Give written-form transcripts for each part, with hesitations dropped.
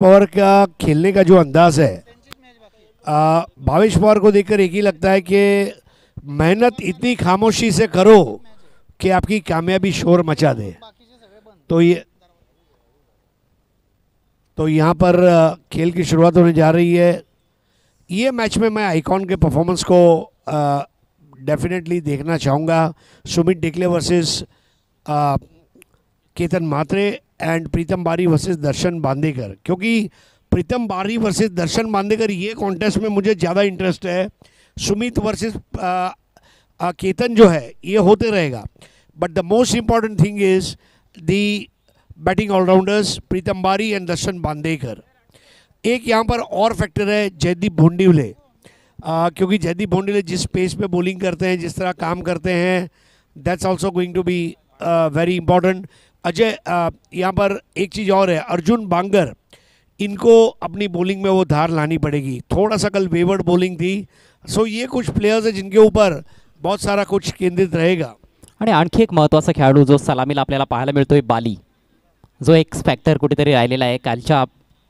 पवार का खेलने का जो अंदाज है, भावेश पवार को देखकर एक ही लगता है कि मेहनत इतनी खामोशी से करो कि आपकी कामयाबी शोर मचा दे। तो यहाँ पर खेल की शुरुआत होने जा रही है। ये मैच में मैं आइकॉन के परफॉर्मेंस को डेफिनेटली देखना चाहूँगा। Sumit Dikle versus Ketan Matre and Pritam Bari versus दर्शन बांदेकर, क्योंकि प्रीतम बारी वर्सेस दर्शन बांदेकर ये कॉन्टेस्ट में मुझे ज़्यादा इंटरेस्ट है। सुमित वर्सेस केतन जो है ये होते रहेगा, but the most important thing is the batting allrounders Pritam Bari and दर्शन बांदेकर। एक यहाँ पर और फैक्टर है जयदीप भोंडिवले, क्योंकि जयदीप भोंडिवले जिस पेस पे बॉलिंग करते हैं, जिस तरह काम करते हैं, that's also going to be very important. Ajay, यहाँ पर एक चीज़ और है, अर्जुन बांगर, इनको अपनी बॉलिंग में वो धार लानी पड़ेगी। थोड़ा सा कल वेवर्ड बॉलिंग थी, सो ये कुछ प्लेयर्स हैं जिनके ऊपर बहुत सारा कुछ केंद्रित रहेगा। आणि आणखी एक महत्त्वाचा खेळाडू जो सलामीला आपल्याला पाहायला मिळतोय, बाली, जो एक्स फॅक्टर कुठेतरी राहिलेला आहे। कालच्या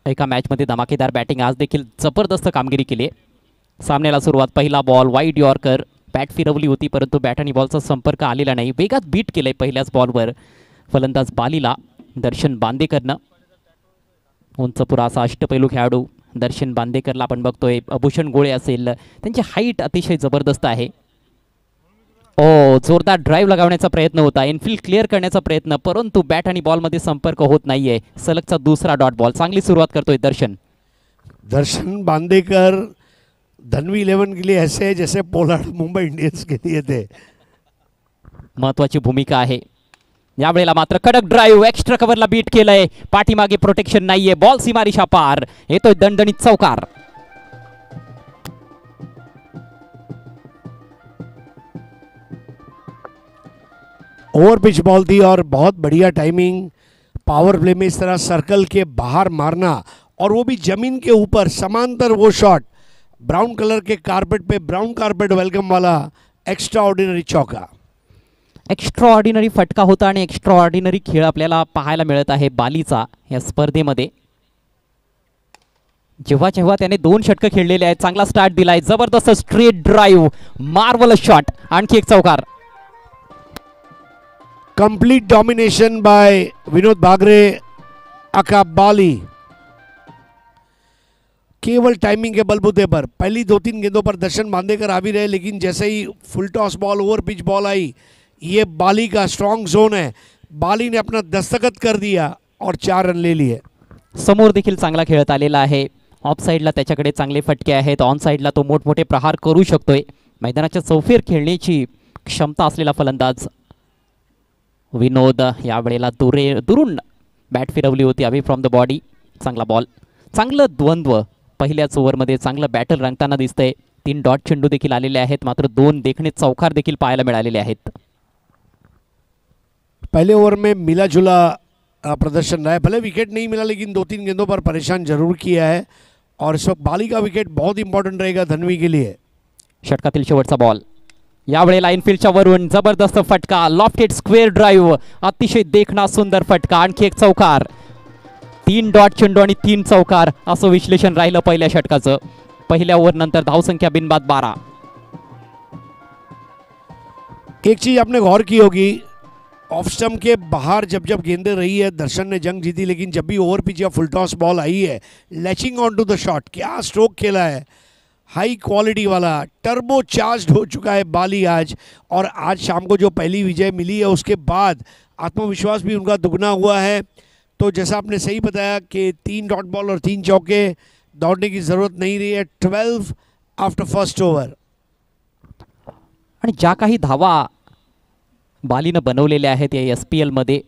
एका मॅचमध्ये धमाकेदार बॅटिंग, आज देखील जबरदस्त कामगिरी केली आहे। सामन्याला सुरुवात, पहिला बॉल वाईड यॉर्कर, बॅट फिरवली होती परंतु बॅट आणि बॉलचा संपर्क आलेला नाही। वेगात बीट केलंय पहिल्याच बॉलवर फलंदाज बालीला दर्शन बांदेकरनं। उंच पुरासा अष्टपैलू खेळाडू दर्शन बांदेकरला आपण बघतोय। भूषण गोळे असेल, त्यांची हाईट अतिशय जबरदस्त आहे। जोरदार ड्राईव्ह लगावण्याचा प्रयत्न होता, इनफिल्ड क्लिअर करण्याचा प्रयत्न, परंतु बॅट आणि बॉलमध्ये संपर्क होत नाहीये। सलगचा दुसरा डॉट बॉल, चांगली सुरुवात करतोय दर्शन बांदेकर धनवी 11 के लिए ऐसे है जैसे पोलार्ड मुंबई इंडियंस के लिए थे। महत्वाची भूमिका आहे। यावेळेला मात्र कडक ड्राईव्ह, एक्स्ट्रा कव्हरला बीट केलंय, पाठीमागे प्रोटेक्शन नाहीये, बॉल सीमारेषा पार, येतोय दणदणीत चौकार। ओवर पिच बॉल थी और बहुत बढ़िया टाइमिंग। पावर प्ले में इस तरह सर्कल के बाहर मारना, और वो भी जमीन के ऊपर समांतर वो शॉट, ब्राउन कलर के कारपेट पे, ब्राउन कारपेट वेलकम वाला एक्स्ट्रा ऑर्डिनरी चौका। एक्स्ट्रा ऑर्डिनरी फटका होता आणि एक्स्ट्रा ऑर्डिनरी खेळ आपल्याला पाहायला मिळत आहे बालीचा या स्पर्धेमध्ये। जेव्हा जेव्हा त्याने 2 षटकं खेळलेले आहेत, चांगला स्टार्ट दिलाय, जबरदस्त स्ट्रेट ड्राईव्ह, मार्वलस शॉट, आणखी एक चौकार। Complete domination bye Vinod Bagre, अका बाली। केवल टाइमिंग के बलबूते पर पहली 2-3 गेंदों पर दर्शन बांदेकर आ भी रहे, लेकिन जैसे ही full toss ball, over pitch ball आई, ये बाली का स्ट्रॉन्ग जोन है, बाली ने अपना दस्तखत कर दिया और 4 रन ले लिए। समोर देखील चांगला खेळत आलेला आहे, ऑफ साइडला त्याच्याकडे चांगले फटके आहेत, ऑन साइडला तो मोठमोठे प्रहार करू शकतोय। मैदानाच्या चौफेर खेळण्याची क्षमता असलेला फलंदाज विनोद, यावेळेला दुरून बॅट फिरवली होती, अवे फ्रॉम द बॉडी, चांगला बॉल, चांगलं द्वंद्व पहिल्याच ओव्हरमध्ये, चांगलं बॅटल रंगताना दिसतंय। 3 डॉट चेंडू देखील आलेले आहेत, मात्र 2 देखणे चौकार देखील पाहायला मिळालेले आहेत। पहले ओवर में मिला जुला प्रदर्शन रहा है, भले विकेट नहीं मिला लेकिन 2-3 गेंदों पर परेशान जरूर किया है, और इस वक्त बाली का विकेट बहुत इंपॉर्टेंट रहेगा धनवी के लिए। षटकातील शेवटचा बॉल, यावेळेला इनफिल्डच्या वरून जबरदस्त फटका, लॉफ्टेड स्क्वेअर ड्राईव्ह, अतिशय देखणा सुंदर फटका, आणखी एक चौकार। 3 डॉट चेंडू आणि 3 चौकार, असं विश्लेषण राहिलं पहिल्या षटकाचं। पहिल्या ओव्हर नंतर धावसंख्या बिनबाद 12। एक चीज आपने गौर की होगी, ऑफ स्टंप के बाहर जब जब गेंदें रही है दर्शन ने जंग जीती, लेकिन जब भी ओवर पिच या फुल टॉस बॉल आई है, latching on to the shot, क्या स्ट्रोक खेला है, हाई क्वालिटी वाला, टर्बो चार्ज हो चुका है बाली आज। और आज शाम को जो पहली विजय मिली है उसके बाद आत्मविश्वास भी उनका दुगना हुआ है। तो जैसा आपने सही बताया कि 3 डॉट बॉल और 3 चौके, दौड़ने की ज़रूरत नहीं रही है। 12 आफ्टर फर्स्ट ओवर। आणि ज्या काही धावा बालीनं बनवलेल्या आहेत या SPL मध्ये,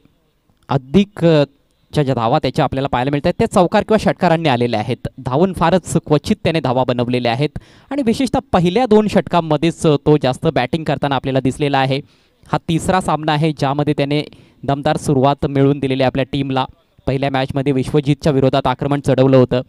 अधिक ज्या धावा त्याच्या आपल्याला पाहायला मिळतात त्या चौकार किंवा षटकारांनी आलेल्या आहेत। धावून फारच क्वचित त्याने धावा बनवलेल्या आहेत, आणि विशेषतः पहिल्या 2 षटकांमध्येच तो जास्त बॅटिंग करताना आपल्याला दिसलेला आहे। हा तिसरा सामना आहे ज्यामध्ये त्याने दमदार सुरुवात मिळवून दिलेली आपल्या टीमला। पहिल्या मॅचमध्ये विश्वजीतच्या विरोधात आक्रमण चढवलं होतं,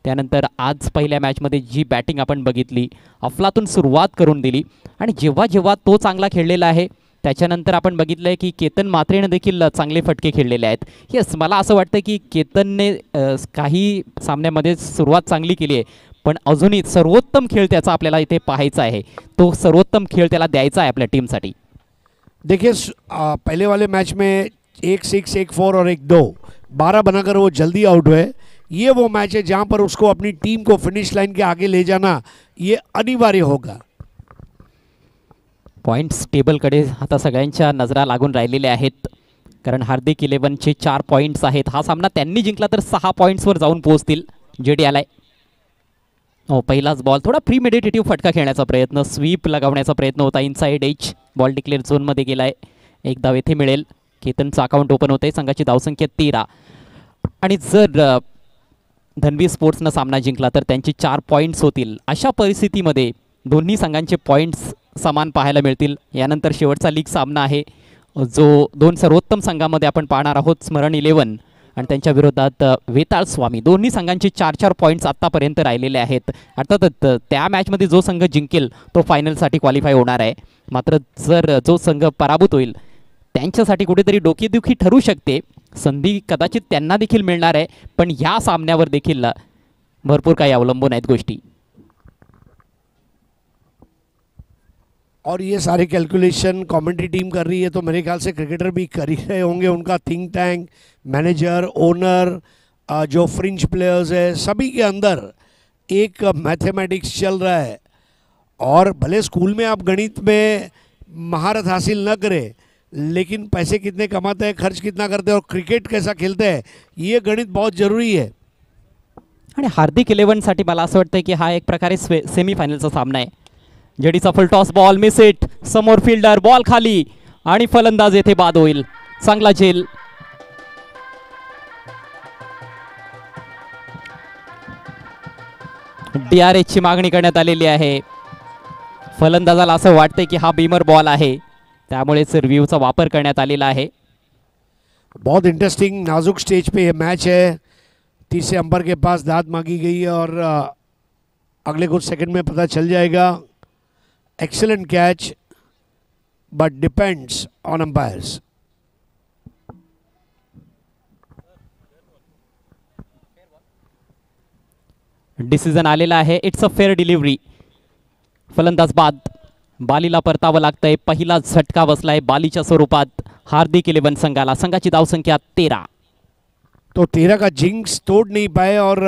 त्यानंतर आज पहिल्या मॅचमध्ये जी बॅटिंग आपण बघितली, अफलातून सुरुवात करून दिली, आणि जेव्हा जेव्हा तो चांगला खेळलेला आहे त्याच्यानंतर आपण बघितलंय की केतन मात्रेनं देखील चांगले फटके खेळलेले आहेत. येस, मला असं वाटतं की केतनने काही सामन्यामध्ये सुरुवात चांगली केली आहे, पण अजूनही सर्वोत्तम खेळ त्याचा आपल्याला इथे पाहायचा आहे. तो सर्वोत्तम खेळ त्याला द्यायचा आहे आपल्या टीमसाठी. देखिए पहले वाले मैच में 1-6, 1-4 और 1-2 12 बनाकर वो जल्दी आउट हुए. ये वो मैच है जहां पर उसको अपनी टीम को फिनिश लाइन के आगे ले जाना ये अनिवार्य होगा. पॉईंट्स टेबलकडे आता सगळ्यांच्या नजरा लागून राहिलेल्या आहेत, कारण हार्दिक 11चे 4 पॉईंट्स आहेत. हा सामना त्यांनी जिंकला तर 6 पॉईंट्सवर जाऊन पोहोचतील. जेडी आलाय. पहिलाच बॉल थोडा प्रीमेडिटेटिव्ह फटका खेळण्याचा प्रयत्न, स्वीप लगावण्याचा प्रयत्न होता. इनसाइड एज बॉल डिक्लेअर झोनमध्ये गेलाय. एक धाव येथे मिळेल. केतनचं अकाउंट ओपन होते. संघाची धावसंख्या 13 आणि जर धनवी स्पोर्ट्सनं सामना जिंकला तर त्यांचे 4 पॉईंट्स होतील. अशा परिस्थितीमध्ये दोन्ही संघांचे पॉईंट्स समान पाहायला मिळतील. यानंतर शेवटचा लीग सामना आहे जो 2 सर्वोत्तम संघामध्ये आपण पाहणार आहोत. स्मरण 11 आणि त्यांच्या विरोधात वेताळ स्वामी. दोन्ही संघांचे 4-4 पॉईंट्स आत्तापर्यंत राहिलेले आहेत. अर्थातच त्या मॅचमध्ये जो संघ जिंकेल तो फायनलसाठी क्वालिफाय होणार आहे. मात्र जर जो संघ पराभूत होईल त्यांच्यासाठी कुठेतरी डोकेदुखी ठरू शकते. संधी कदाचित त्यांना देखील मिळणार आहे, पण ह्या सामन्यावर देखील भरपूर काही अवलंबून आहेत गोष्टी. और ये सारे कैलकुलेशन कमेंट्री टीम कर रही है, तो मेरे ख्याल से क्रिकेटर भी कर ही रहे होंगे. उनका थिंक टैंक, मैनेजर, ओनर, जो फ्रिंज प्लेयर्स है, सभी के अंदर एक मैथमेटिक्स चल रहा है. और भले स्कूल में आप गणित में महारत हासिल न करें, लेकिन पैसे कितने कमाते हैं, खर्च कितना करते हैं और क्रिकेट कैसा खेलते हैं, ये गणित बहुत ज़रूरी है. आणि हार्दिक 11साठी मला असं वाटतं की हा एक प्रकारे सेमीफायनलचा सामना आहे. जेडीचा full toss ball miss it. समोर फिल्डर, बॉल खाली आणि फलंदाज येथे बाद होईल. चांगला झेल. DRSची मागणी करण्यात आलेली आहे. फलंदाजाला असं वाटतंय की हा बीमर बॉल आहे, त्यामुळेच रिव्ह्यूचा वापर करण्यात आलेला आहे. बहुत इंटरेस्टिंग नाजुक स्टेज पे ये मैच है. तीसरे अंपायर के पास दाद मांगी गई है और अगले कुछ सेकंड में पता चल जाएगा. Excellent catch, but depends on umpires. Decision आलेला आहे. It's a fair delivery. फलंदाज बाद. बालीला परतावं लागतंय. पहिला झटका बसलाय बालीच्या स्वरूपात हार्दिक 11 संघाला. संघाची धावसंख्या 13. तो 13 का जिंक्स तोड़ नहीं पाए और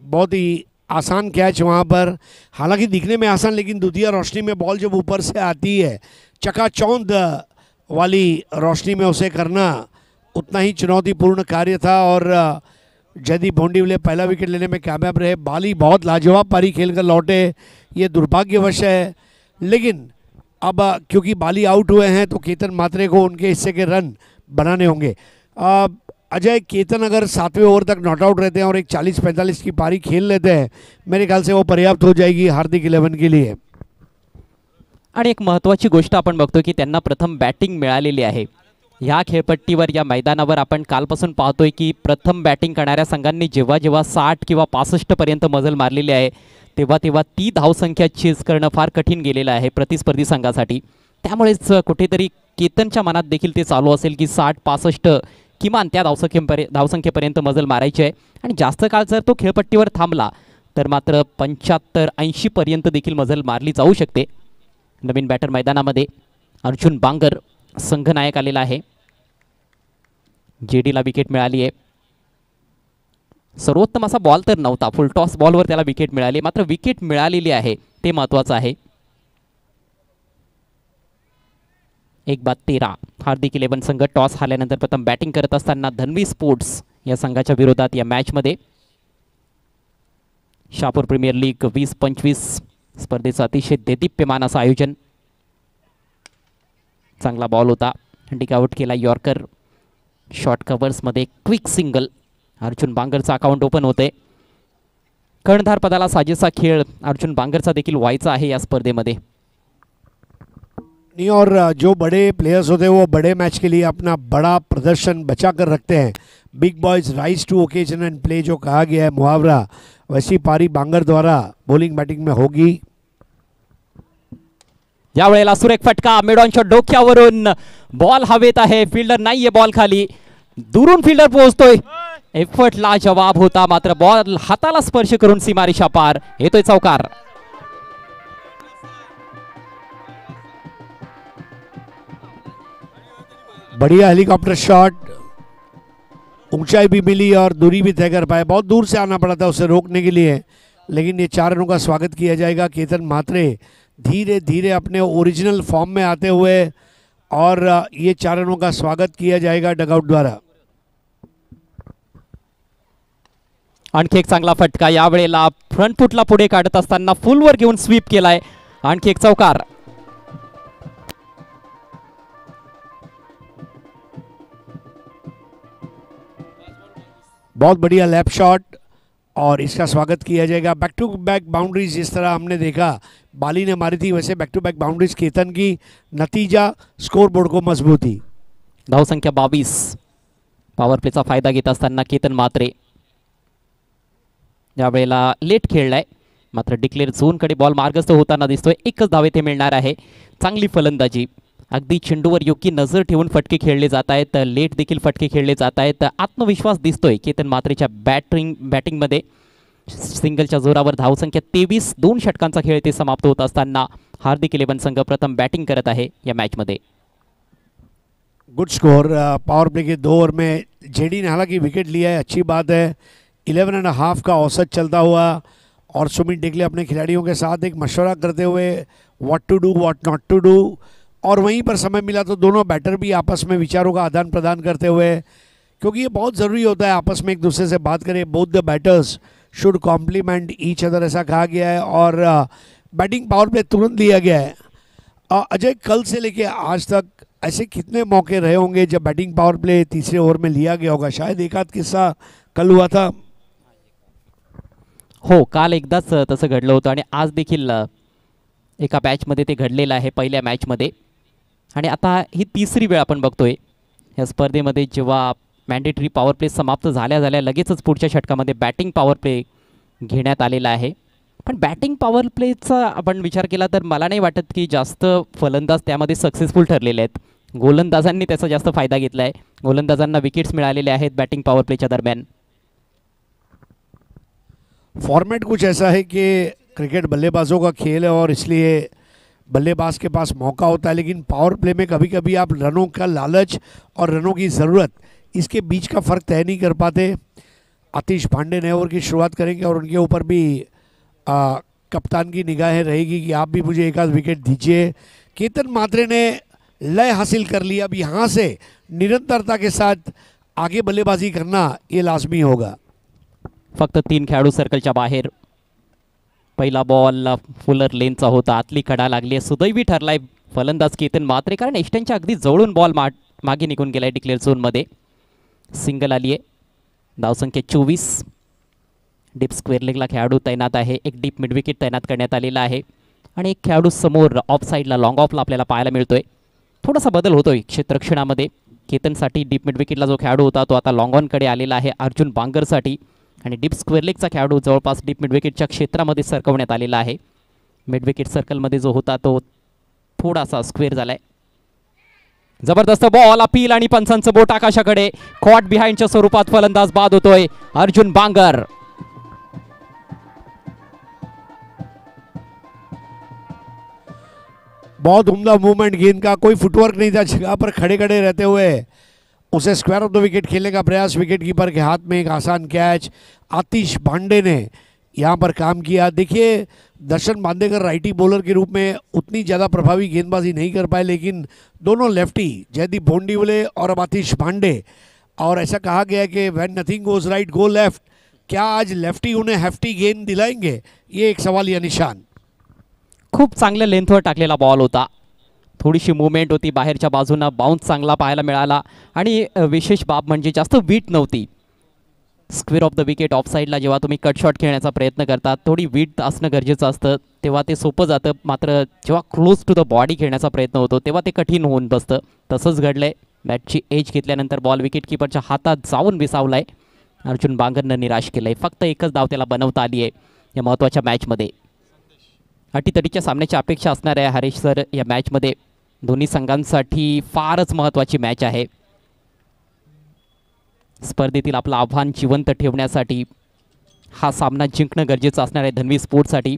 बहुत ही आसान कैच वहाँ पर. हालांकि दिखने में आसान, लेकिन दुधिया रोशनी में बॉल जब ऊपर से आती है, चकाचौंध वाली रोशनी में उसे करना उतना ही चुनौतीपूर्ण कार्य था. और जयदीप भोंडिवले पहला विकेट लेने में कामयाब रहे. बाली बहुत लाजवाब पारी खेलकर लौटे. ये दुर्भाग्यवश है, लेकिन अब क्योंकि बाली आउट हुए हैं तो केतन मात्रे को उनके हिस्से के रन बनाने होंगे. अजय, केतन अगर 7वें ओवर तक नॉट आउट रहते हैं और एक 40-45 की पारी खेल लेते हैं, मेरे ख्याल से वो पर्याप्त हो जाएगी हार्दिक 11 के लिए. आणि एक महत्त्वाची गोष्ट आपण बघतो की त्यांना प्रथम बॅटिंग मिळालेली आहे. ह्या खेळपट्टीवर, या मैदानावर आपण कालपासून पाहतोय की प्रथम बॅटिंग करणाऱ्या संघांनी जेव्हा जेव्हा 60 किंवा 65 पर्यंत मजल मारलेली आहे, तेव्हा तेव्हा ती धावसंख्या चेस करणं फार कठीण गेलेलं आहे प्रतिस्पर्धी संघासाठी. त्यामुळेच कुठेतरी केतनच्या मनात देखील ते चालू असेल की 60-65 किमान त्या धावसंख्येपर्यंत मजल मारायची आहे. आणि जास्त काळ जर तो खेळपट्टीवर थांबला तर मात्र 75-80 पर्यंत देखील मजल मारली जाऊ शकते. नवीन बॅटर मैदानामध्ये अर्जुन बांगर संघनायक आलेला आहे. जेडीला विकेट मिळाली आहे. सर्वोत्तम असा बॉल तर नव्हता, फुल टॉस बॉलवर त्याला विकेट मिळाली, मात्र विकेट मिळालेली आहे ते महत्त्वाचं आहे. 1-13. हार्दिक 11 संघ टॉस हारल्यानंतर प्रथम बॅटिंग करत असताना धनवी स्पोर्ट्स या संघाच्या विरोधात या मॅचमध्ये. शापूर प्रीमियर लीग 20-25 स्पर्धेचं अतिशय देदीप्यमान असं आयोजन. चांगला बॉल होता, डिकआउट केला यॉर्कर. शॉर्ट कव्हर्समध्ये क्विक सिंगल. अर्जुन बांगरचा अकाउंट ओपन होते. कर्णधार पदाला साजेसा खेळ अर्जुन बांगरचा देखील व्हायचा आहे या स्पर्धेमध्ये. नहीं, और जो बड़े प्लेयर्स होते हैं वो बड़े मैच के लिए अपना बड़ा प्रदर्शन बचा कर रखते हैं. Big boys rise to occasion and play, जो कहा गया है मुहावरा, वैसी पारी बांगर द्वारा बॉलिंग बैटिंग में होगी. या वेळेला सुरेख फटका मेडॉनच्या डोक्यावरून बॉल हवेत आहे, फिल्डर नाहीये बॉल खाली, दुरून फिल्डर पोहोचतोय. एफर्टला जवाब होता मात्र बॉल हाताला स्पर्श करून सीमारेषा पार. येतोय चौकार. बढ़िया हेलीकॉप्टर शॉट, ऊंचाई भी मिली और दूरी भी तय कर पाए. बहुत दूर से आना पड़ा था उसे रोकने के लिए, लेकिन ये 4 रनों का स्वागत किया जाएगा. केतन म्हात्रे धीरे धीरे अपने ओरिजिनल फॉर्म में आते हुए और ये 4 रनों का स्वागत किया जाएगा डगआउट द्वारा. आणखी एक चांगला फटका, यावेळेला फ्रंट फुटला पुढे काढत असताना फुलवर घेऊन स्वीप केलाय. आणखी एक चौकार. बहुत बढ़िया लैप शॉट और इसका स्वागत किया जाएगा. बैक टू बैक बाउंड्रीज जिस तरह हमने देखा बाली ने मारी थी, वैसे back to back boundaries Ketan की नतीजा स्कोरबोर्ड को मजबूती. धावसंख्या 22. पॉवर प्लेचा फायदा घेत असताना केतन म्हात्रे यावेळेला लेट खेळलाय मात्र डिक्लेअर झोनकडे बॉल मार्गस्थ होताना दिसतोय. एकच धाव येथे मिळणार आहे. चांगली फलंदाजी, अगदी चेंडूवर योग्य नजर ठेवून फटके खेळले जात आहेत, लेट देखील फटके खेळले जात आहेत. आत्मविश्वास दिसतोय केतन म्हात्रेच्या बॅटिंगमध्ये. सिंगलच्या जोरावर धावसंख्या 23. 2 षटकांचा खेळ ते समाप्त होत असताना हार्दिक 11 संघ प्रथम बॅटिंग करत आहे या मॅचमध्ये. Good score. पावर प्ले के 2 ओवर में जेडी ने हालांकि विकेट लिया है, अच्छी बात है. 11.5 का औसत चलता हुआ और सुमित डिक्ले अपने खिलाड़ियों के साथ एक मशवरा करते हुए what to do what not to do, और वहीं पर समय मिला तो दोनों बैटर भी आपस में विचारों का आदान प्रदान करते हुए, क्योंकि ये बहुत ज़रूरी होता है आपस में एक दूसरे से बात करें. Both the batters should complement each other, ऐसा कहा गया है और बैटिंग पावर प्ले तुरंत लिया गया है. अजय, कल से लेके आज तक ऐसे कितने मौके रहे होंगे जब बैटिंग पावर प्ले तीसरे ओवर में लिया गया होगा? शायद एक आध किस्सा कल हुआ था. हो, काल एकदाच तसं घडलं होतं आणि आज देखील एका मॅचमध्ये ते घडलेलं आहे, पहिल्या मॅचमध्ये. आणि आता ही तिसरी वेळ आपण बघतोय या स्पर्धेमध्ये जेव्हा मॅन्डेटरी पॉवर प्ले समाप्त झाल्या लगेचच पुढच्या षटकामध्ये बॅटिंग पॉवर प्ले घेण्यात आलेला आहे. पण बॅटिंग पॉवर प्लेचा आपण विचार केला तर मला नाही वाटत की जास्त फलंदाज त्यामध्ये सक्सेसफुल ठरलेले आहेत. गोलंदाजांनी त्याचा जास्त फायदा घेतला आहे. गोलंदाजांना विकेट्स मिळालेले आहेत बॅटिंग पॉवर प्लेच्या दरम्यान. फॉर्मेट कुछ ऐसा है कि क्रिकेट बल्लेबाजों का खेल है और इसलिए बल्लेबाज के पास मौका होता है, लेकिन पावर प्ले में कभी कभी आप रनों का लालच और रनों की ज़रूरत, इसके बीच का फ़र्क तय नहीं कर पाते. आतिश पांडे नए ओवर की शुरुआत करेंगे और उनके ऊपर भी कप्तान की निगाहें रहेगी कि आप भी मुझे एक आध विकेट दीजिए. केतन म्हात्रे ने लय हासिल कर लिया. अब यहाँ से निरंतरता के साथ आगे बल्लेबाजी करना ये लाजमी होगा. फक्त 3 खेळाडू सर्कलच्या बाहेर. पहिला बॉल फुलर लेनचा होता, आतली कडा लागली आहे. सुदैवी ठरलाय फलंदाज केतन म्हात्रे, कारण एस्टनच्या अगदी जवळून बॉल मागे निघून गेलाय डिक्लेअर झोनमध्ये. सिंगल आली आहे. धावसंख्या 24. डीप स्क्वेअर लेगला खेळाडू तैनात आहे. एक डीप मिडविकेट तैनात करण्यात आलेला आहे आणि एक खेळाडू समोर ऑफ साईडला लॉंग ऑफला आपल्याला पाहायला मिळतोय. थोडासा बदल होतोय क्षेत्ररक्षणामध्ये. केतनसाठी डीप मिडविकेटला जो खेळाडू होता तो आता लॉंग ऑनकडे आलेला आहे अर्जुन बांगरसाठी, आणि डीप स्क्वेअर लेगचा खेळाडू जवळपास डीप मिडविकेटच्या क्षेत्रामध्ये सरकवण्यात आलेला आहे. मिडविकेट सर्कलमध्ये जो होता तो थोडासा स्क्वेअर झालाय. जबरदस्त बॉल, अपील आणि पंचांचं बोट आकाशाकडे. कॉट बिहाइंडच्या स्वरूपात फलंदाज बाद होतोय अर्जुन बांगर. बहुत उम्दा मूवमेंट गेंद का, कोई फुटवर्क नहीं था. जगह पर खड़े खड़े रहते हुए उसे स्क्वायर ऑफ द विकेट खेलने का प्रयास. विकेट कीपर के हाथ में एक आसान कैच. आतिश पांडे ने यहाँ पर काम किया. देखिए, दर्शन बांदेकर राइटी बॉलर के रूप में उतनी ज़्यादा प्रभावी गेंदबाजी नहीं कर पाए, लेकिन दोनों लेफ्टी जयदीप बोंडीवले और अब आतिश पांडे, और ऐसा कहा गया कि when nothing goes right go left. क्या आज लेफ्टी उन्हें हेफ्टी गेंद दिलाएंगे? ये एक सवाल या निशान. खूप चांगल्या लेंथवर टाकलेला बॉल होता. थोडीशी मूवमेंट होती बाहेरच्या बाजूनं. बाउन्स चांगला पाहायला मिळाला आणि विशेष बाब म्हणजे जास्त वीट नव्हती. Square of the wicket of साईडला जेव्हा तुम्ही कट शॉट खेळण्याचा प्रयत्न करता थोडी वीट असणं गरजेचं असतं, तेव्हा ते सोपं जातं. मात्र जेव्हा क्लोज टू द बॉडी खेळण्याचा प्रयत्न होतो तेव्हा ते कठीण होऊन बसतं. तसंच घडलंय. बॅटची एज घेतल्यानंतर बॉल विकेट कीपरच्या हातात जाऊन विसावलाय. अर्जुन बांगरनं निराश केलंय. फक्त एकच धाव त्याला बनवता आली आहे या महत्त्वाच्या मॅचमध्ये. अटीतटीच्या सामन्याची अपेक्षा असणार आहे हरीश सर. या मॅचमध्ये दोन्ही संघांसाठी फारच महत्त्वाची मॅच आहे. स्पर्धेतील आपलं आव्हान जिवंत ठेवण्यासाठी हा सामना जिंकणं गरजेचं असणार आहे धन्वी स्पोर्ट्ससाठी.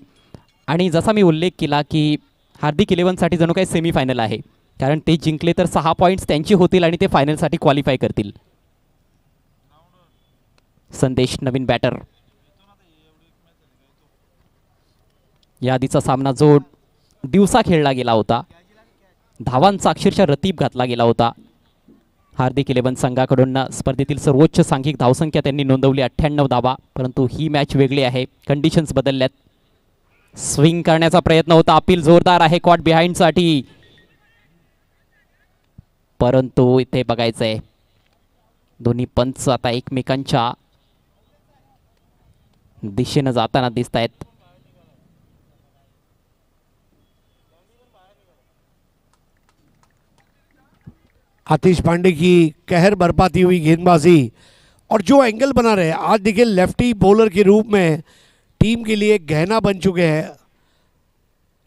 आणि जसा मी उल्लेख केला की हार्दिक 11साठी जणू काही सेमीफायनल आहे, कारण ते जिंकले तर 6 पॉईंट्स त्यांचे होतील आणि ते फायनलसाठी क्वालिफाय करतील. संदेश नवीन बॅटर. याआधीचा सामना जो दिवसा खेळला गेला होता, धावांचा अक्षरशः रतीब घातला गेला होता. हार्दिक 11 संघाकडून स्पर्धेतील सर्वोच्च सांघिक धावसंख्या त्यांनी नोंदवली 98 धावा. परंतु ही मॅच वेगळी आहे, कंडिशन्स बदलल्यात. स्विंग करण्याचा प्रयत्न होता, अपील जोरदार आहे कॉट बिहाइंडसाठी, परंतु इथे बघायचंय दोन्ही पंच आता एकमेकांच्या दिशेनं जाताना दिसत आहेत. आतिश पांडे की कहर बरपाती हुई गेंदबाजी और जो एंगल बना रहे, आज देखिए लेफ्टी बॉलर के रूप में टीम के लिए गहना बन चुके हैं.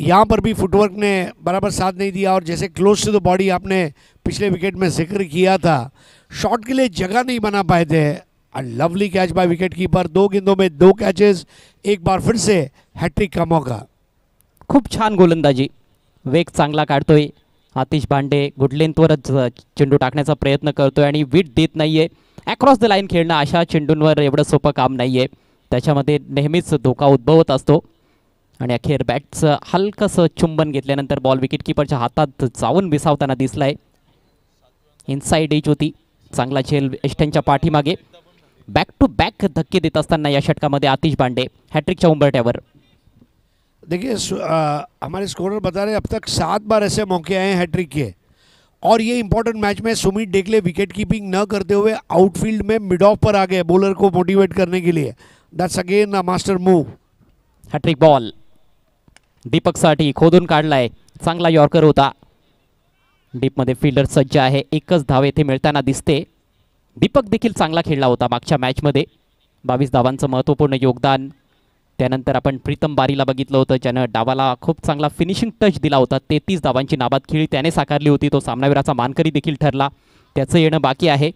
यहाँ पर भी फुटवर्क ने बराबर साथ नहीं दिया और जैसे क्लोज टू द बॉडी आपने पिछले विकेट में जिक्र किया था, शॉट के लिए जगह नहीं बना पाए थे. Lovely catch by wicket keeper. 2 गेंदों में 2 कैचेस, एक बार फिर से हैट्रिक का मौका. खूप छान गोलंदाजी, वेग चांगला काढतोय आतिश पांडे. गुड लेंथवरच चेंडू टाकण्याचा प्रयत्न करतोय आणि विट देत नाहीये. अक्रॉस द लाईन खेळणं अशा चेंडूंवर एवढं सोपं काम नाहीये, त्याच्यामध्ये नेहमीच धोका उद्भवत असतो. आणि अखेर बॅटचं हलकंसं चुंबन घेतल्यानंतर बॉल विकेट कीपरच्या हातात जाऊन विसावताना दिसलाय. इनसाइड एज होती, चांगला झेल एस्टनच्या पाठीमागे. बॅक टू बॅक धक्के देत असताना या षटकामध्ये आतिश पांडे हॅट्रिकच्या उंबरठ्यावर. देखिए हमारे स्कोरर बता रहे हैं अब तक 7 बार ऐसे मौके आए हैं हैट्रिक के, और ये इंपॉर्टेंट मैच में सुमित डेकले विकेट कीपिंग न करते हुए आउटफील्ड में मिड ऑफ पर आ गए बॉलर को मोटिवेट करने के लिए. That's again a master move. Hattrick ball दीपकसाठी खोदून काढलाय, चांगला यॉर्कर होता. डीपमध्ये फिल्डर सज्ज आहे, एकच धाव येथे मिळताना दिसते. दीपक देखील चांगला खेळला होता मागच्या मॅचमध्ये, 22 धावांचं महत्त्वपूर्ण योगदान. त्यानंतर आपण प्रीतम बारीला बघितलं होतं, ज्यानं डावाला खूप चांगला फिनिशिंग टच दिला होता. 33 धावांची नाबाद खेळी त्याने साकारली होती. तो सामनावीराचा मानकरी देखील ठरला. त्याचं येणं बाकी आहे,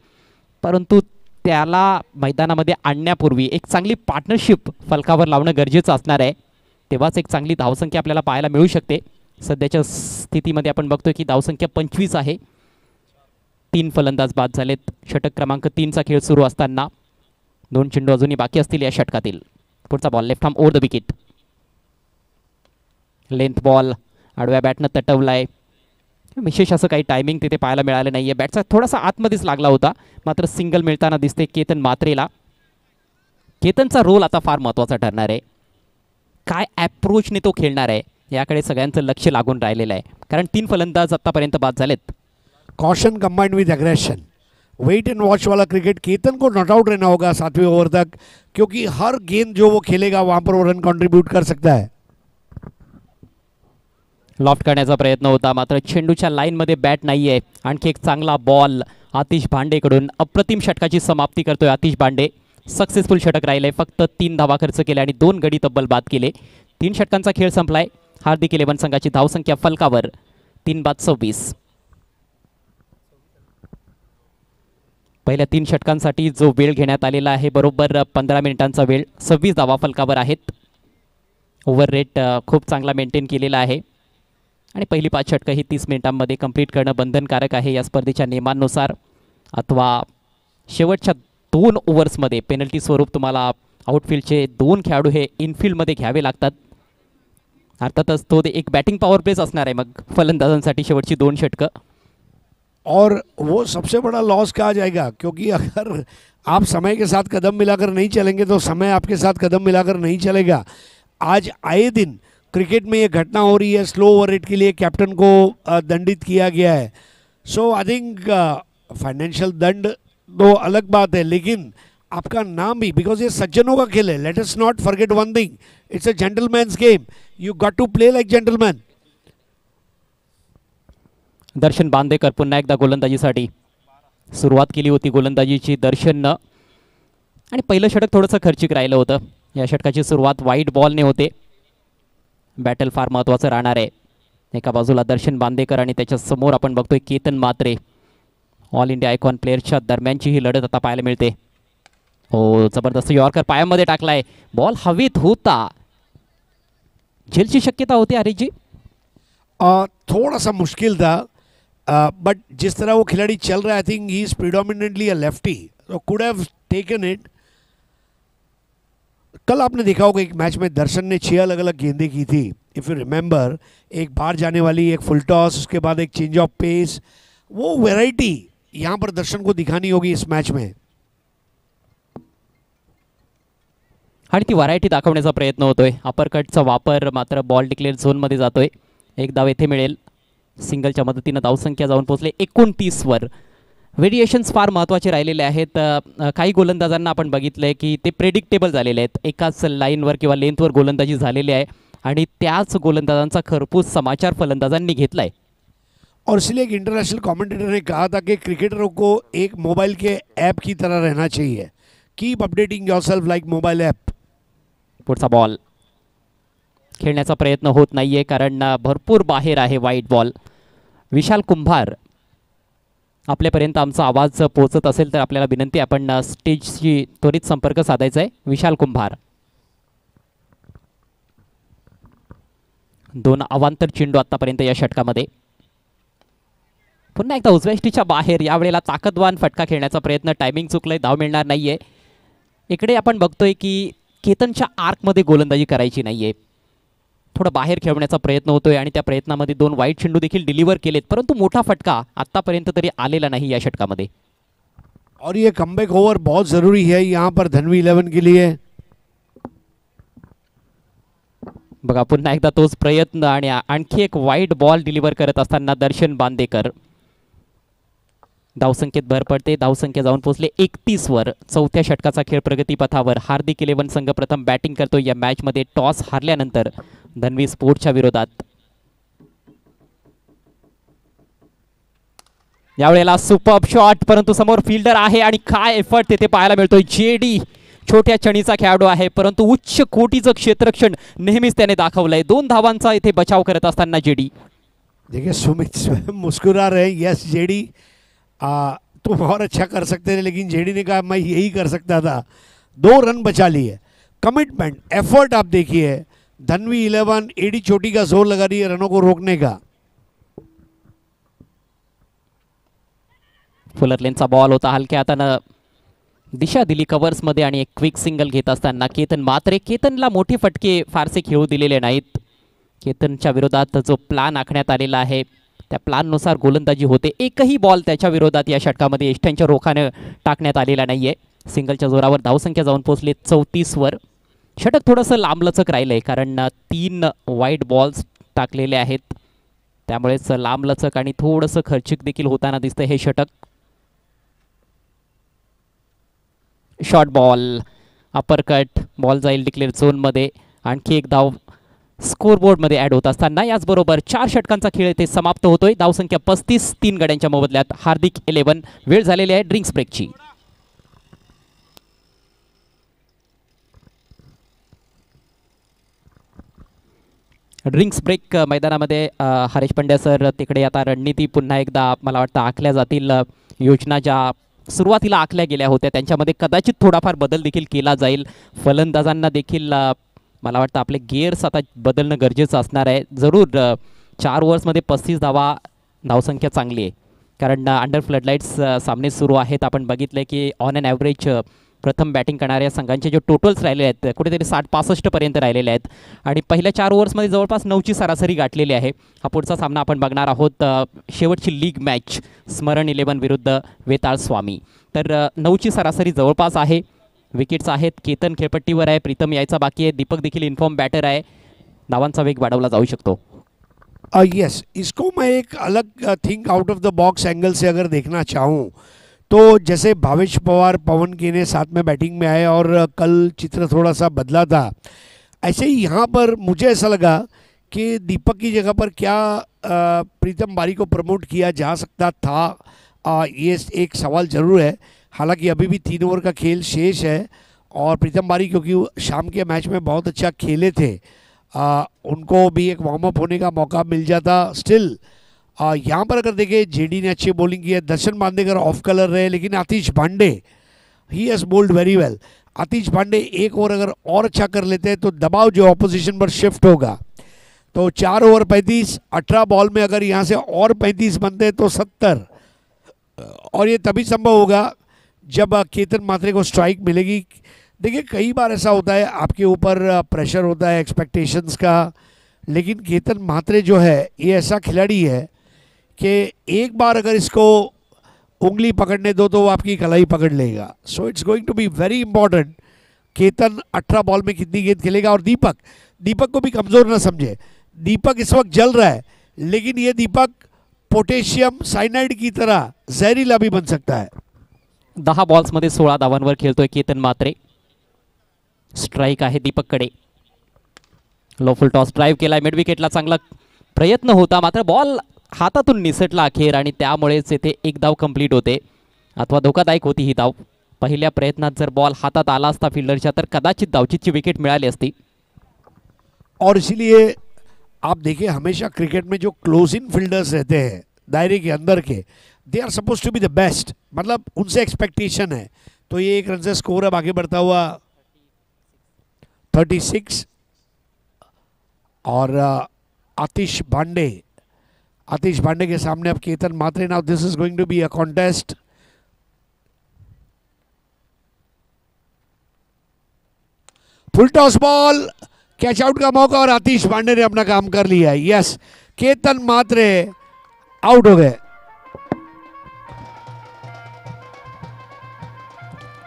परंतु त्याला मैदानामध्ये आणण्यापूर्वी एक चांगली पार्टनरशिप फलकावर लावणं गरजेचं असणार आहे. तेव्हाच एक चांगली धावसंख्या आपल्याला पाहायला मिळू शकते. सध्याच्या स्थितीमध्ये आपण बघतोय की धावसंख्या 25 आहे. 3 फलंदाज बाद झालेत. षटक क्रमांक 3चा खेळ सुरू असताना 2 चेंडू अजूनही बाकी असतील या षटकातील. पुढचा ball left arm over the wicket. Length ball आडव्या बॅटनं तटवलाय. विशेष असं काही टायमिंग तिथे पाहायला मिळालं नाहीये. बॅटचा थोडासा आतमध्येच लागला होता, मात्र सिंगल मिळताना दिसते केतन मात्रेला. केतनचा रोल आता फार महत्त्वाचा ठरणार आहे. काय ॲप्रोचने तो खेळणार आहे याकडे सगळ्यांचं लक्ष लागून राहिलेलं आहे, कारण 3 फलंदाज आतापर्यंत बाद झालेत. Caution combined with aggression, wait and watch वाला क्रिकेट. केतन को नॉट आउट रहना होगा 7वें ओवर तक, क्योंकि हर गेंद जो वो खेलेगा वहां पर वो रन कंट्रीब्यूट कर सकता है. लॉफ्ट करण्याचा प्रयत्न होता, मात्र चेंडूच्या लाईनमध्ये बॅट नाही आहे. आणखी एक चांगला बॉल आतिश भांडेकडून. अप्रतिम षटकाची समाप्ती करतोय आतिश भांडे. सक्सेसफुल षटक राहिले, फक्त 3 धावा खर्च केले आणि 2 गडी तब्बल बाद केले. 3 षटकांचा खेळ संपलाय. हार्दिक 11 संघाची धावसंख्या फलकावर 3 बाद 26. पहिल्या 3 षटकांसाठी जो वेळ घेण्यात आलेला आहे बरोबर 15 मिनिटांचा वेळ. 26 धावा फलकावर आहेत. ओव्हर रेट खूप चांगला मेंटेन केलेला आहे आणि पहिली 5 षटकं ही 30 मिनिटांमध्ये कंप्लीट करणं बंधनकारक आहे या स्पर्धेच्या नियमांनुसार. अथवा शेवटच्या 2 ओव्हर्समध्ये पेनल्टी स्वरूप तुम्हाला आउटफील्डचे 2 खेळाडू हे इनफील्डमध्ये घ्यावे लागतात. अर्थातच तो एक बॅटिंग पॉवर प्लेस असणार आहे मग फलंदाजांसाठी शेवटची 2 षटकं. और वो सबसे बड़ा लॉस कहा जाएगा, क्योंकि अगर आप समय के साथ कदम मिलाकर नहीं चलेंगे तो समय आपके साथ कदम मिलाकर नहीं चलेगा. आज आए दिन क्रिकेट में ये घटना हो रही है. स्लो ओवर रेट के लिए कैप्टन को दंडित किया गया है. सो आई थिंक फाइनेंशियल दंड तो अलग बात है, लेकिन आपका नाम भी, बिकॉज ये सज्जनों का खेल है. Let us not forget one thing, it's a gentleman's game. You got to play like gentleman. Darshan Bandekar पुन्हा एकदा गोलंदाजीसाठी सुरुवात केली होती गोलंदाजीची दर्शननं, आणि पहिलं षटक थोडंसं खर्चिक राहिलं होतं. या षटकाची सुरुवात वाईट बॉलने होते. बॅटल फार महत्त्वाचं राहणार आहे. एका बाजूला दर्शन बांदेकर आणि त्याच्या समोर आपण बघतोय Ketan Mhatre. All India icon प्लेयर्सच्या दरम्यानची ही लढत आता पाहायला मिळते. हो, जबरदस्त यॉर्कर पायामध्ये टाकलाय. बॉल हवेत होता. झेलची शक्यता होती हरीजी. थोड़ा सा मुश्किल था, बट जिस तरह वो खिलाड़ी चल रहा है, I think he is predominantly a lefty, so could have taken it. कल आपने देखा होगा एक मैच में दर्शन ने 6 अलग अलग गेंदें की थी, इफ़ यू रिमेंबर. एक बाहर जाने वाली, एक फुल टॉस, उसके बाद एक चेंज ऑफ पेस. वो वैरायटी यहाँ पर दर्शन को दिखानी होगी इस मैच में. आणि ती व्हरायटी दाखवण्याचा प्रयत्न होतोय. अपरकटचा वापर मात्र बॉल डिक्लेअर झोनमध्ये जातोय. एक धाव येथे मिळेल. सिंगलच्या मदतीनं धावसंख्या जाऊन पोहोचले 29 वर. व्हेरिएशन्स फार महत्त्वाचे राहिलेले आहेत. काही गोलंदाजांना आपण बघितलं आहे की ते प्रेडिक्टेबल झालेले आहेत. एकाच लाईनवर किंवा लेंथवर गोलंदाजी झालेली आहे आणि त्याच गोलंदाजांचा खरपूस समाचार फलंदाजांनी घेतला आहे. और इसलिए एक इंटरनेशनल कमेंटेटर ने कहा था कि क्रिकेटरों को एक मोबाइल के ऐप की तरह रहना चाहिए. Keep updating yourself like mobile app. पुढचा बॉल खेळण्याचा प्रयत्न होत नाहीये कारण भरपूर बाहेर आहे वाईट बॉल. विशाल कुंभार, आपल्यापर्यंत आमचा आवाज पोहोचत असेल तर आपल्याला विनंती, आपण स्टेजशी त्वरित संपर्क साधायचा आहे. विशाल कुंभार. 2 अवांतर चेंडू आतापर्यंत या षटकामध्ये. पुन्हा एकदा उजव्या स्टेजच्या बाहेर, यावेळेला ताकदवान फटका खेळण्याचा प्रयत्न. टायमिंग चुकलंय, धाव मिळणार नाहीये. इकडे आपण बघतोय की केतनच्या आर्कमध्ये गोलंदाजी करायची नाहीये. थोडं बाहेर खेळवण्याचा प्रयत्न होतोय आणि त्या प्रयत्नामध्ये 2 वाईट चेंडू देखील डिलिव्हर केलेत, परंतु मोठा फटका आतापर्यंत तरी आलेला नाही या षटकामध्ये. और ये कमबैक ओवर बहुत ज़रूरी है यहाँ पर धनवी 11 के लिए. बघा पुन्हा एकदा तोच प्रयत्न आणि आणखी एक वाईट बॉल डिलिव्हर करत असताना दर्शन बांदेकर. धावसंख्येत भर पडते. धावसंख्या जाऊन पोहोचले 31 वर. चौथ्या षटकाचा खेळ प्रगतीपथावर. हार्दिक 11 संघ प्रथम बॅटिंग करतो या मॅचमध्ये टॉस हारल्यानंतर धनवी स्पोर्ट्सच्या विरोधात. यावेळेला सुपर्ब शॉट, परंतु समोर फिल्डर आहे आणि काय एफर्ट तेथे पाहायला मिळतोय. जेडी छोट्या चणीचा खेळाडू आहे, परंतु उच्च कोटीचं क्षेत्ररक्षण नेहमीच त्याने दाखवलंय. 2 धावांचा इथे बचाव करत असताना जेडी. देखिए सुमित स्वयं मुस्कुरा रहे. यस जेडी, तुम और अच्छा कर सकते थे, लेकिन जेडी ने कहा मैं यही कर सकता था. 2 रन बचा लिए. कमिटमेंट, एफर्ट आप देखिए. धनवी 11 एडी चोटी का जोर लगा रही है रनों को रोकने का. फुलरलेनचा बॉल होता. हलक्या हातानं दिशा दिली कव्हर्समध्ये आणि एक क्विक सिंगल घेत असताना केतन म्हात्रे. केतनला मोठे फटके फारसे खेळू दिलेले नाहीत. केतनच्या विरोधात जो प्लान आखण्यात आलेला आहे त्या प्लाननुसार गोलंदाजी होते. एकही बॉल त्याच्या विरोधात या षटकामध्ये एष्ट्यांच्या रोखानं टाकण्यात आलेला नाहीये. सिंगलच्या जोरावर धावसंख्या जाऊन पोहोचले 34 वर. षटक थोडंसं लांबलचक राहिलंय कारण 3 वाईट बॉल्स टाकलेले आहेत, त्यामुळेच लांबलचक आणि थोडंसं खर्चिक देखील होताना दिसतंय हे षटक. शॉर्ट बॉल, अपरकट, बॉल जाईल डिक्लेअर झोनमध्ये. आणखी एक धाव स्कोरबोर्डमध्ये ॲड होत असताना याचबरोबर 4 षटकांचा खेळ ते समाप्त होतोय. धावसंख्या 35, 3 गड्यांच्या मोबदल्यात हार्दिक 11. वेळ झालेली आहे ड्रिंक्स ब्रेकची. ड्रिंक्स ब्रेक मैदानामध्ये हरेश पंड्या सर, तिकडे आता रणनीती पुन्हा एकदा मला वाटतं आखल्या जातील. योजना ज्या सुरुवातीला आखल्या गेल्या होत्या त्यांच्यामध्ये कदाचित थोडाफार बदल देखील केला जाईल. फलंदाजांना देखील मला वाटतं आपले गिअर्स आता बदलणं गरजेचं असणार आहे. जरूर 4 ओव्हर्समध्ये 35 धावा धावसंख्या चांगली आहे कारण अंडर फ्लडलाईट्स सामने सुरू आहेत. आपण बघितलं की ऑन अन ॲव्हरेज प्रथम बॅटिंग करणाऱ्या संघांचे जे टोटल्स राहिलेले आहेत कुठेतरी 60-65 पर्यंत राहिलेले आहेत आणि पहिल्या 4 ओव्हर्समध्ये जवळपास 9ची सरासरी गाठलेली आहे. हा पुढचा सामना आपण बघणार आहोत. शेवटची लीग मॅच स्मरण 11 विरुद्ध वेताळ स्वामी. तर 9ची सरासरी जवळपास आहे. विकेट्स आहेत. केतन खेळपट्टीवर आहे. प्रीतम यायचा बाकी आहे. दीपक देखील इन्फॉर्म बॅटर आहे. धावांचा वेग वाढवला जाऊ शकतो. यस, इसको मैं एक अलग think out of the box angle से अगर देखना चाहूँ तो जैसे भावेश पवार, पवन केने साथ में बैटिंग में आए और कल चित्र थोड़ा सा बदला था, ऐसे ही यहाँ पर मुझे ऐसा लगा कि दीपक की जगह पर क्या प्रीतम बारी को प्रमोट किया जा सकता था. ये एक सवाल ज़रूर है. हालांकि अभी भी 3 ओवर का खेल शेष है और प्रीतम बारी क्योंकि शाम के मैच में बहुत अच्छा खेले थे, उनको भी एक वार्म अप होने का मौका मिल जाता। स्टिल यहाँ पर अगर देखें जेडी ने अच्छी बॉलिंग की है, दर्शन बांदेकर ऑफ कलर रहे, लेकिन Atish Pandey he has bowled very well. Atish Pandey एक ओवर अगर और अच्छा कर लेते हैं तो दबाव जो ऑपोजिशन पर शिफ्ट होगा। तो 4 ओवर 35, 18 बॉल में अगर यहाँ से और 35 बनते हैं तो 70, और ये तभी संभव होगा जब केतन मात्रे को स्ट्राइक मिलेगी। देखिए कई बार ऐसा होता है, आपके ऊपर प्रेशर होता है एक्सपेक्टेशंस का, लेकिन केतन मात्रे जो है ये ऐसा खिलाड़ी है कि एक बार अगर इसको उंगली पकड़ने दो तो वो आपकी कलाई पकड़ लेगा। So it's going to be very important Ketan 18 ball में कितनी गेंद खेलेगा। और दीपक को भी कमज़ोर ना समझे। दीपक इस वक्त जल रहा है, लेकिन ये दीपक पोटेशियम साइनाइड की तरह जहरीला भी बन सकता है। 10 बॉल्समध्ये 16 धावांवर खेळतोय केतन मात्रे। स्ट्राइक आहे दीपककडे। लो फुल टॉस ड्राइव्ह केलाय, मिड विकेटला चांगला प्रयत्न होता, मात्र बॉल हातातून निसटला अखेर आणि त्यामुळेच येथे एक धाव कंप्लीट होते, अथवा धोकादायक होती ही धाव। पहिल्या प्रयत्नात जर बॉल हातात आला असता फिल्डरच्या तर कदाचित धावचीची विकेट मिळाली असती। और इसीलिए आप देखिए हमेशा क्रिकेट में जो क्लोज इन फील्डर्स रहते हैं दायरे के अंदर के, they are suppose to be the best, मतलब उनसे एक्सपेक्टेशन है। तो ये एक रन से स्कोर अब आगे बढ़ता हुआ 36, और आतिश पांडे के सामने अब Ketan Matre. Now this is going to be a contest. Full toss ball, catch out का मौका, और आतिश पांडे ने अपना काम कर लिया है। यस, केतन मात्रे आउट हो गए।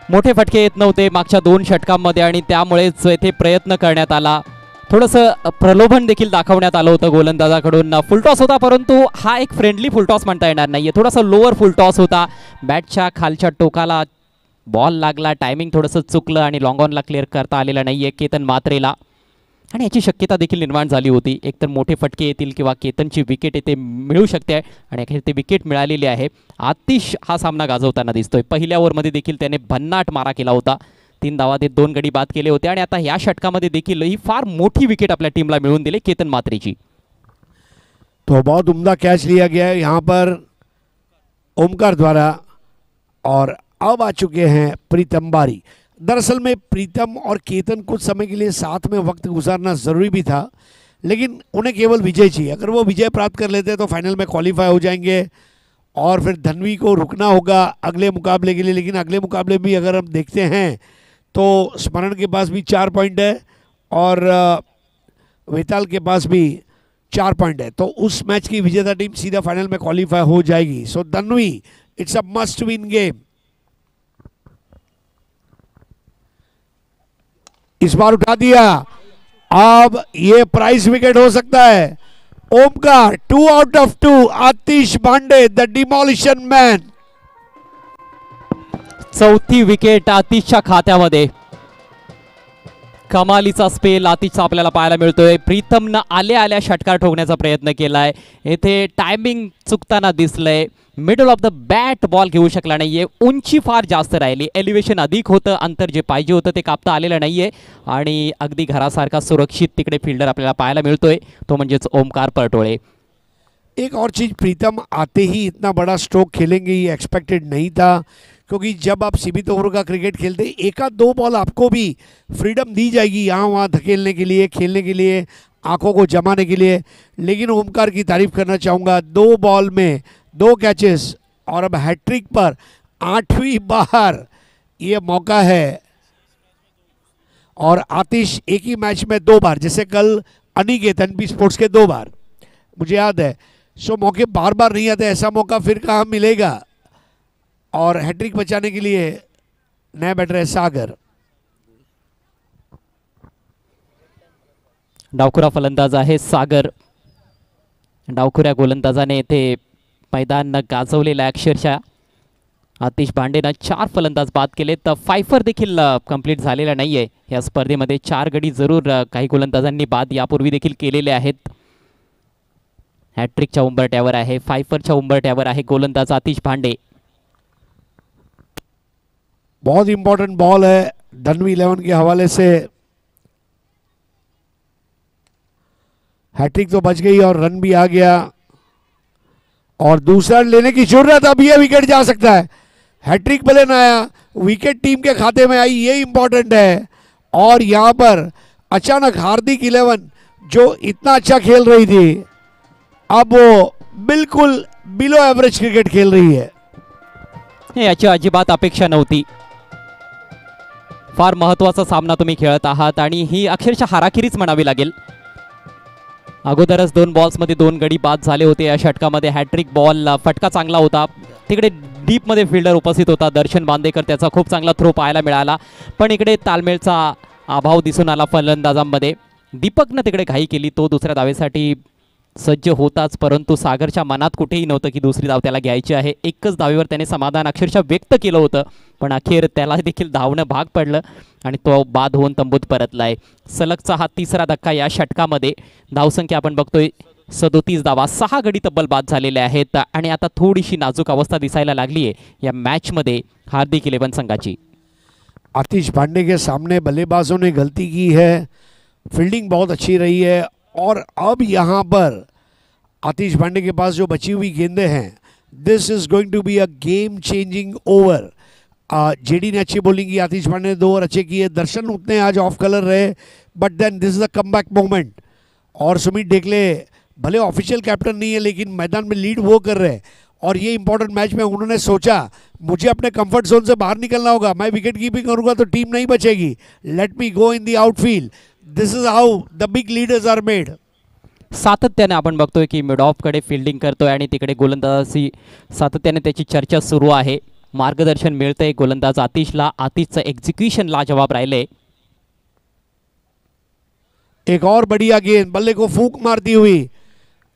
मोठे फटके येत नव्हते मागच्या 2 षटकांमध्ये आणि त्यामुळेच येथे प्रयत्न करण्यात आला। थोडंसं प्रलोभन देखील दाखवण्यात आलं होतं गोलंदाजाकडून। फुलटॉस होता, परंतु हा एक फ्रेंडली फुलटॉस म्हणता येणार नाहीये, थोडासा लोअर फुलटॉस होता। बॅटच्या खालच्या टोकाला बॉल लागला, टायमिंग थोडंसं चुकलं आणि लॉंग ऑनला क्लिअर करता आलेला नाहीये केतन मात्रेला, आणि याची शक्यता देखील निर्माण झाली होती। एकतर मोठे फटके येतील किंवा केतनची विकेट येथे मिळू शकते, आणि अखेर ते विकेट मिळालेली आहे। आतिश हा सामना गाजवताना दिसतोय। पहिल्या ओव्हरमध्ये देखील त्याने भन्नाट मारा केला होता, 3 धावा ते 2 गडी बाद केले होते, आणि आता या षटकामध्ये देखील ही फार मोठी विकेट आपल्या टीमला मिळवून दिली केतन मात्रेची। तो बहुत उम्दा कैच लिया गया है यहाँ पर ओमकार द्वारा, और अब आ चुके हैं प्रीतम बारी। दरअसल में प्रीतम और केतन कुछ समय के लिए साथ में वक्त गुजारना ज़रूरी भी था, लेकिन उन्हें केवल विजय चाहिए। अगर वो विजय प्राप्त कर लेते हैं तो फाइनल में क्वालिफाई हो जाएंगे, और फिर धनवी को रुकना होगा अगले मुकाबले के लिए। लेकिन अगले मुकाबले भी अगर हम देखते हैं तो स्मरण के पास भी 4 पॉइंट है, और वेताल के पास भी 4 पॉइंट है, तो उस मैच की विजेता टीम सीधा फाइनल में क्वालिफाई हो जाएगी। So Dhanvi, it's a must win game. इस बार उठा दिया, अब ये प्राइस विकेट हो सकता है। Omkar 2 out of 2, Atish Pande the demolition man. चौथी विकेट आतिशच्या खात्यामध्ये। कमालीचा स्पेल आतिशचा आपल्याला पाहायला मिळतोय। प्रीतमनं आल्या षटकार ठोकण्याचा प्रयत्न केलाय, येथे टायमिंग चुकताना दिसलंय। Middle of the bat ball घेऊ शकला नाहीये, उंची फार जास्त राहिली, एलिव्हेशन अधिक होतं, अंतर जे पाहिजे होतं ते कापता आलेलं नाहीये, आणि अगदी घरासारखा सुरक्षित तिकडे फिल्डर आपल्याला पाहायला मिळतोय, तो म्हणजेच ओमकार परटोळे। एक और चीज़, प्रीतम आते ही इतना बड़ा स्ट्रोक खेलेंगे ये एक्सपेक्टेड नहीं था, क्योंकि जब आप सीमित ओवर का क्रिकेट खेलते हैं 1-2 बॉल आपको भी फ्रीडम दी जाएगी यहाँ वहाँ धकेलने के लिए, खेलने के लिए, आंखों को जमाने के लिए। लेकिन ओमकार की तारीफ करना चाहूँगा, 2 बॉल में 2 कैचेस, और अब हैट्रिक पर 8वीं बार ये मौका है। और आतिश एक ही मैच में 2 बार, जैसे कल अनिकेत एनपी स्पोर्ट्स के 2 बार, मुझे याद है। सो मौके बार बार नहीं आते, ऐसा मौका फिर कहाँ मिलेगा। और हैट्रिक बचाने के लिए नया बैटर है सागर। डावखुरा फलंदाज आहे सागर। डावखुऱ्या गोलंदाजाने येथे मैदान गाजवलेलं आहे अक्षरशः। आतिश पांडेनं 4 फलंदाज बाद केले, तर फायफर देखील कंप्लीट झालेला नाहीये या स्पर्धेमध्ये। 4 गडी जरूर काही गोलंदाजांनी बाद यापूर्वी देखील केलेले आहेत। हॅट्रिकच्या उंबरट्यावर आहे, फायफरच्या उंबरट्यावर आहे गोलंदाज आतिश पांडे। बहुत इंपॉर्टेंट बॉल है धनवी 11 के हवाले से। हैट्रिक तो बच गई और रन भी आ गया और दूसरा लेने की जरूरत, अब ये विकेट जा सकता है। हैट्रिक भले ना आया, विकेट टीम के खाते में आई, ये इंपॉर्टेंट है। और यहां पर अचानक हार्दिक 11 जो इतना अच्छा खेल रही थी, अब वो बिल्कुल बिलो एवरेज क्रिकेट खेल रही है। याची अजिबात अपेक्षा नव्हती। फार महत्त्वाचा सामना तुम्ही खेळत आहात आणि ही अक्षरशः हाराखीरीच म्हणावी लागेल। अगोदरच 2 बॉल्समध्ये 2 गडी बाद झाले होते या षटकामध्ये। हॅट्रिक बॉल, फटका चांगला होता, तिकडे डीपमध्ये फिल्डर उपस्थित होता दर्शन बांदेकर, त्याचा खूप चांगला थ्रो पाहायला मिळाला, पण इकडे तालमेळचा अभाव दिसून आला फलंदाजांमध्ये। दीपकनं तिकडे घाई केली, तो दुसऱ्या धावेसाठी सज्ज होताच, परंतु सागरच्या मनात कुठेही नव्हतं की दुसरी धाव त्याला घ्यायची आहे। एकच धावेवर त्याने समाधान अक्षरशः व्यक्त केलं होतं, पण अखेर त्याला देखील धावणं भाग पडलं आणि तो बाद होऊन तंबूत परतलाय। सलगचा हा तिसरा धक्का या षटकामध्ये। धावसंख्या आपण बघतोय 37 धावा, 6 गडी तब्बल बाद झालेले आहेत आणि आता थोडीशी नाजूक अवस्था दिसायला लागली आहे या मॅचमध्ये हार्दिक 11 संघाची। आतिश पांडे के सामने बल्लेबाजों ने गलती की है, फील्डिंग बहुत अच्छी रही है और अब यहाँ पर आतिश पांडे के पास जो बची हुई गेंदें हैं, this is going to be a game changing over. JD ने अच्छी बॉलिंग की, आतिश पांडे ने 2 ओवर अच्छे किए, दर्शन उतने आज ऑफ कलर रहे, but then this is a comeback moment. और सुमित डेकले भले ऑफिशियल कैप्टन नहीं है, लेकिन मैदान में लीड वो कर रहे हैं और ये इंपॉर्टेंट मैच में उन्होंने सोचा मुझे अपने कंफर्ट जोन से बाहर निकलना होगा, मैं विकेट कीपिंग करूंगा तो टीम नहीं बचेगी, let me go in the outfield. This is how the big leaders are made. सातत्याने आपण बघतोय की मिड ऑफकडे फिल्डिंग करतोय आणि तिकडे गोलंदाजी सातत्याने त्याची चर्चा सुरू आहे। मार्गदर्शन मिळतंय गोलंदाज आतिशला, आतिशचं एक्झिक्युशन लाजवाब राहिले। एक और बढ़िया गेंद, बल्ले को फूंक मारती हुई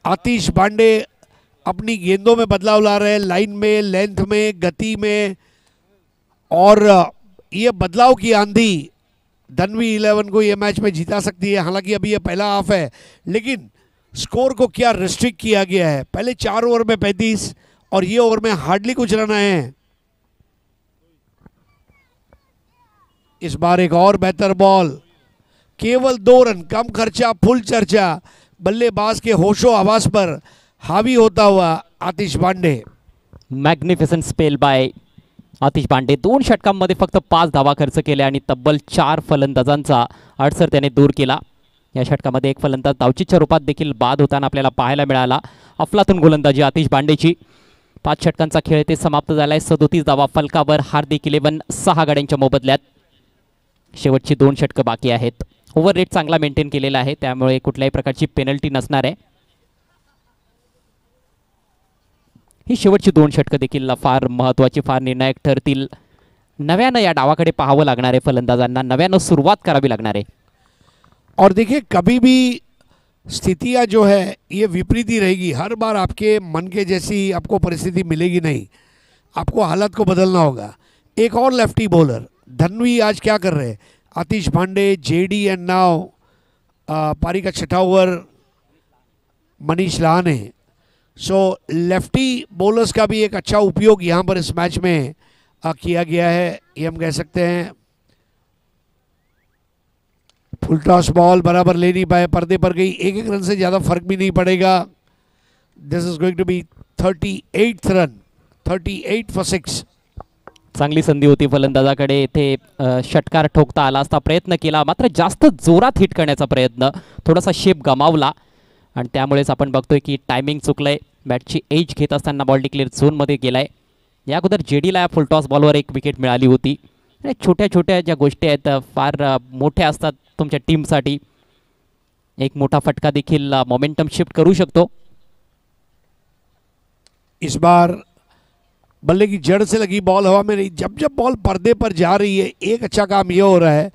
आतिश पांडे अपनी गेंदों में बदलाव ला रहे हैं, लाइन में, लेंथ में, गति में, और ये बदलाव की आंधी धनवी 11 को ये मैच में जीता सकती है। हालांकि अभी ये पहला हाफ है, लेकिन स्कोर को क्या रिस्ट्रिक्ट किया गया है। पहले 4 ओवर में 35 और ये ओवर में हार्डली कुछ रन आए हैं। इस बार एक और बेहतर बॉल, केवल 2 रन, कम खर्चा फुल चर्चा, बल्लेबाज के होशो हवास पर हावी होता हुआ आतिश पांडे। मॅग्निफिसंट स्पेल बाय आतिश पांडे। 2 षटकांमध्ये फक्त 5 धावा खर्च केल्या आणि तब्बल 4 फलंदाजांचा अडसर त्याने दूर केला। या षटकामध्ये एक फलंदाज धावचीच्या रूपात देखील बाद होताना आपल्याला पाहायला मिळाला। अफलातून गोलंदाजी आतिश पांडेची। 5 षटकांचा खेळ ते समाप्त झालाय। 37 धावा फलकावर हार्दिक 11 6 गड्यांच्या मोबदल्यात। शेवटची 2 षटकं बाकी आहेत। ओव्हर रेट चांगला मेंटेन केलेला आहे, त्यामुळे कुठल्याही प्रकारची पेनल्टी नसणार आहे। ही शेवटची 2 षटकं देखील फार महत्त्वाची, फार निर्णायक ठरतील। नव्यानं या डावाकडे पाहावं लागणार आहे फलंदाजांना, नव्यानं सुरुवात करावी लागणार आहे। और देखिए कभी भी स्थितियां जो है ये विपरीत ही रहेगी, हर बार आपके मन के जैसी आपको परिस्थिति मिलेगी नहीं, आपको हालत को बदलना होगा। एक और लेफ्टी बॉलर धनवी आज क्या कर रहे हैं, आतिश पांडे, जेडी एंड नाउ पारी का 6ठा ओवर मनीष लाहाने। सो लेफ्टी बॉलर्स का भी एक अच्छा उपयोग यहाँ पर इस मैच में किया गया है, ये हम कह सकते हैं। फुल टॉस बॉल बराबर ले नहीं पाए, पर्दे पर गई, 1-1 रन से ज़्यादा फर्क भी नहीं पड़ेगा। This is going to be 38th run, 38 for 6। चांगली संधी होती फलंदाजाकडे, इथे षटकार ठोकता आला असता प्रयत्न केला, मात्र जास्त जोरात हिट करण्याचा प्रयत्न, थोडासा शेप गमावला आणि त्यामुळेच आपण बघतोय की टायमिंग चुकलंय। बॅटची एज घेत असताना बॉल डिक्लेअर झोनमध्ये गेलाय। या अगोदर जेडीला फुल टॉस बॉलवर एक विकेट मिळाली होती। छोट्या छोट्या ज्या गोष्टी आहेत फार मोठ्या असतात तुमच्या टीमसाठी। एक मोठा फटका देखील मोमेंटम शिफ्ट करू शकतो। इस बार बल्ले की जड़ से लगी बॉल हवा में नहीं, जब जब बॉल पर्दे पर जा रही है एक अच्छा काम ये हो रहा है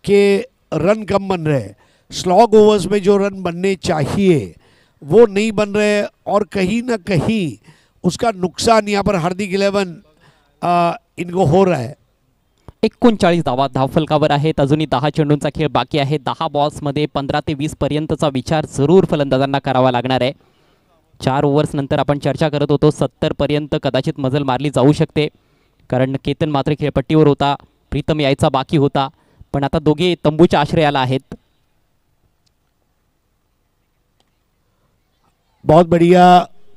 कि रन कम बन रहे हैं। स्लॉग ओवर्स में जो रन बनने चाहिए वो नहीं बन रहे और कहीं ना कहीं उसका नुकसान यहाँ पर हार्दिक 11 इनको हो रहा है। 39 धावा धावफलकावर आहेत, अजूनही 10 चेंडूंचा खेळ बाकी आहे। 10 बॉल्समध्ये 15 ते 20 पर्यंतचा विचार जरूर फलंदाजांना करावा लागणार आहे। 4 ओव्हर्स नंतर आपण चर्चा करत होतो 70 पर्यंत कदाचित मजल मारली जाऊ शकते, कारण केतन मात्र खेळपट्टीवर होता, प्रीतम यायचा बाकी होता, पण आता दोघे तंबूच्या आश्रयाला आहेत। बहुत बढ़िया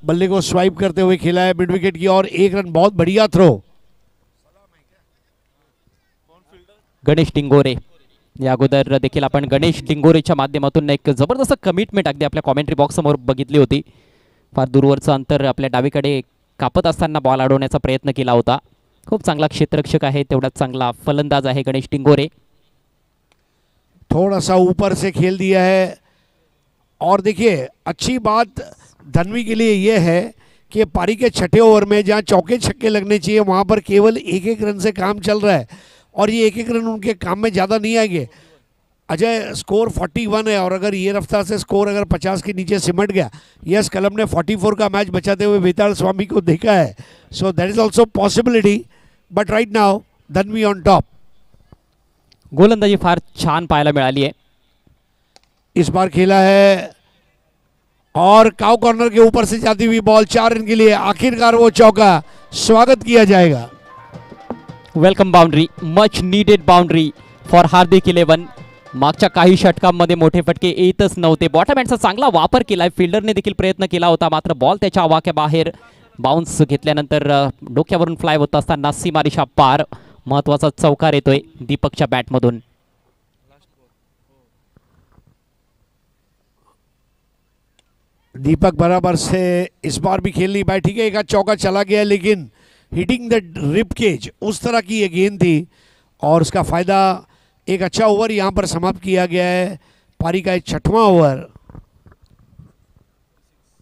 बल्ले को स्वाइप करते हुए खेला है मिड विकेट की और 1 रन, बहुत बढ़िया थ्रो। गणेश डिंगोरे, या अगोदर देखील आपण गणेश डिंगोरेच्या माध्यमातून एक जबरदस्त कमिटमेंट अगदी आपल्या कॉमेंट्री बॉक्स समोर बघितली होती. फार दूरवरचं अंतर आपल्या डावीकडे कापत असताना बॉल अडवण्याचा प्रयत्न केला होता. खूप चांगला क्षेत्ररक्षक आहे, तेवढाच चांगला फलंदाज आहे गणेश डिंगोरे. थोड़ा सा ऊपर से खेल दिया है और देखिए अच्छी बात धनवी के लिए ये है कि पारी के छठे ओवर में जहाँ चौके छक्के लगने चाहिए वहाँ पर केवल 1-1 रन से काम चल रहा है और ये 1-1 रन उनके काम में ज़्यादा नहीं आएंगे. अजय, स्कोर 41 है और अगर ये रफ्तार से स्कोर अगर 50 के नीचे सिमट गया, यस कलम ने 44 का मैच बचाते हुए वेताल स्वामी को देखा है, so that is also possibility, but right now Dhanvi on top. गोलंदाजी फार छान पाहायला मिळाली आहे. इस बार खेला है और काउ कॉर्नर के ऊपर से जाती हुई बॉल 4 रन के लिए, आखिरकार वो चौका स्वागत किया जाएगा. Welcome boundary, much needed boundary for Hardik 11. मागच्या काही षटकांमध्ये मोठे फटके येतच नव्हते. बॉटम हँडचा चांगला वापर केलाय, फिल्डरने देखील प्रयत्न केला होता, मात्र बॉल त्याच्या आवाक्याबाहेर बाउन्स घेतल्यानंतर डोक्यावरून फ्लाय होत असताना सीमारेषा पार. महत्वाचा चौकार येतोय दीपकच्या बॅटमधून. दीपक बराबर से इस बार भी खेल नहीं पाए. ठीक है, एक चौका चला गया लेकिन हिटिंग द रिप केज उस तरह की ये गेंद थी और उसका फायदा. एक अच्छा ओवर यहाँ पर समाप्त किया गया है. पारी का 6वां ओवर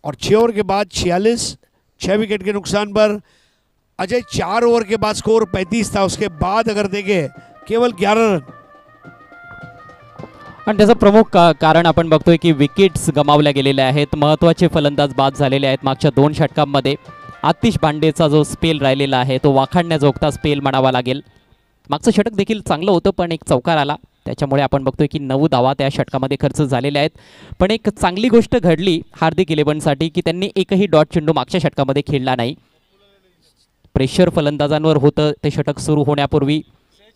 और 6 ओवर के बाद 46, 6 विकेट के नुकसान पर. अजय, 4 ओवर के बाद स्कोर 35 था, उसके बाद अगर देखें केवल 11 रन. आणि त्याचं प्रमुख कारण आपण बघतोय की विकेट्स गमावल्या गेलेल्या आहेत. महत्त्वाचे फलंदाज बाद झालेले आहेत मागच्या 2 षटकांमध्ये. आतिश भांडेचा जो स्पेल राहिलेला आहे तो वाखाणण्याजोगता स्पेल म्हणावा लागेल. मागचं षटक देखील चांगलं होतं पण एक चौकार आला, त्याच्यामुळे आपण बघतोय की 9 धावा त्या षटकामध्ये खर्च झालेल्या आहेत. पण एक चांगली गोष्ट घडली हार्दिक 11साठी की त्यांनी एकही डॉट चेंडू मागच्या षटकामध्ये खेळला नाही. प्रेशर फलंदाजांवर होतं ते षटक सुरू होण्यापूर्वी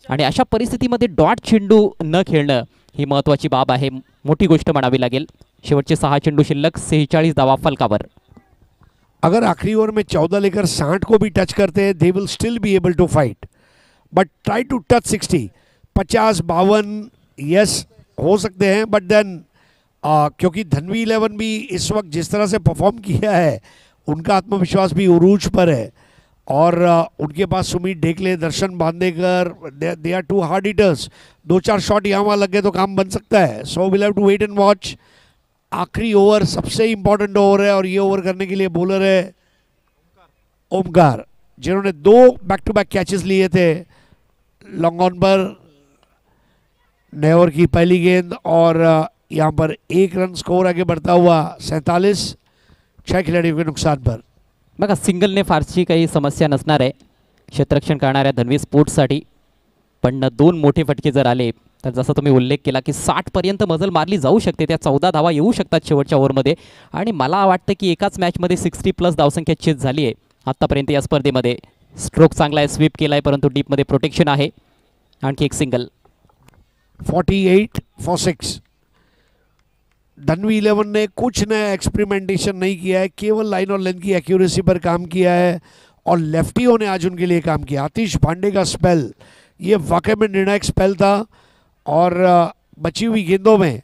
आणि अशा परिस्थितीमध्ये डॉट चेंडू न खेळणं ही महत्त्वाची बाब आहे, मोठी गोष्ट म्हणावी लागेल. शेवटचे 6 चेंडू शिल्लक, 46 धावा फलकावर. अगर आखिरी ओवर में 14 लेकर 60 को भी टच करते हैं, they will still be able to fight, but try to touch 60. 50, 52 yes हो सकते हैं, बट देन क्योंकि धनवी 11 भी इस वक्त जिस तरह से परफॉर्म किया है उनका आत्मविश्वास भी उरूज पर है और उनके पास Sumit Dhekle, Darshan Bandekar, they are 2 hard hitters. 2-4 shot यहाँ वहाँ लग गए तो काम बन सकता है. So will have to wait and watch. आखिरी ओवर सबसे इंपॉर्टेंट ओवर है और ये ओवर करने के लिए बॉलर है ओमकार, जिन्होंने 2 बैक टू बैक कैचेस लिए थे लॉन्ग ऑन पर. नए ओवर की पहली गेंद और यहाँ पर 1 रन स्कोर आगे बढ़ता हुआ 47, 6 खिलाड़ियों के नुकसान पर. बघा, सिंगलने फारशी काही समस्या नसणार आहे क्षेत्ररक्षण करणाऱ्या धनवी स्पोर्ट्ससाठी, पण 2 मोठे फटके जर आले तर जसं तुम्ही उल्लेख केला की 60 पर्यंत मजल मारली जाऊ शकते. त्या 14 धावा येऊ शकतात शेवटच्या ओव्हरमध्ये आणि मला वाटतं की एकाच मॅचमध्ये 60+ धावसंख्या चेस झाली आहे आत्तापर्यंत या स्पर्धेमध्ये. स्ट्रोक चांगला आहे, स्वीप केला आहे, परंतु डीपमध्ये प्रोटेक्शन आहे. आणखी एक सिंगल. 48 for 6. धनवी 11 ने कुछ नया एक्सपेरिमेंटेशन नहीं किया है, केवल लाइन और लेंथ की एक्यूरेसी पर काम किया है और लेफ्टियों ने आज उनके लिए काम किया. आतिश पांडे का स्पेल ये वाकई में निर्णायक स्पेल था और बची हुई गेंदों में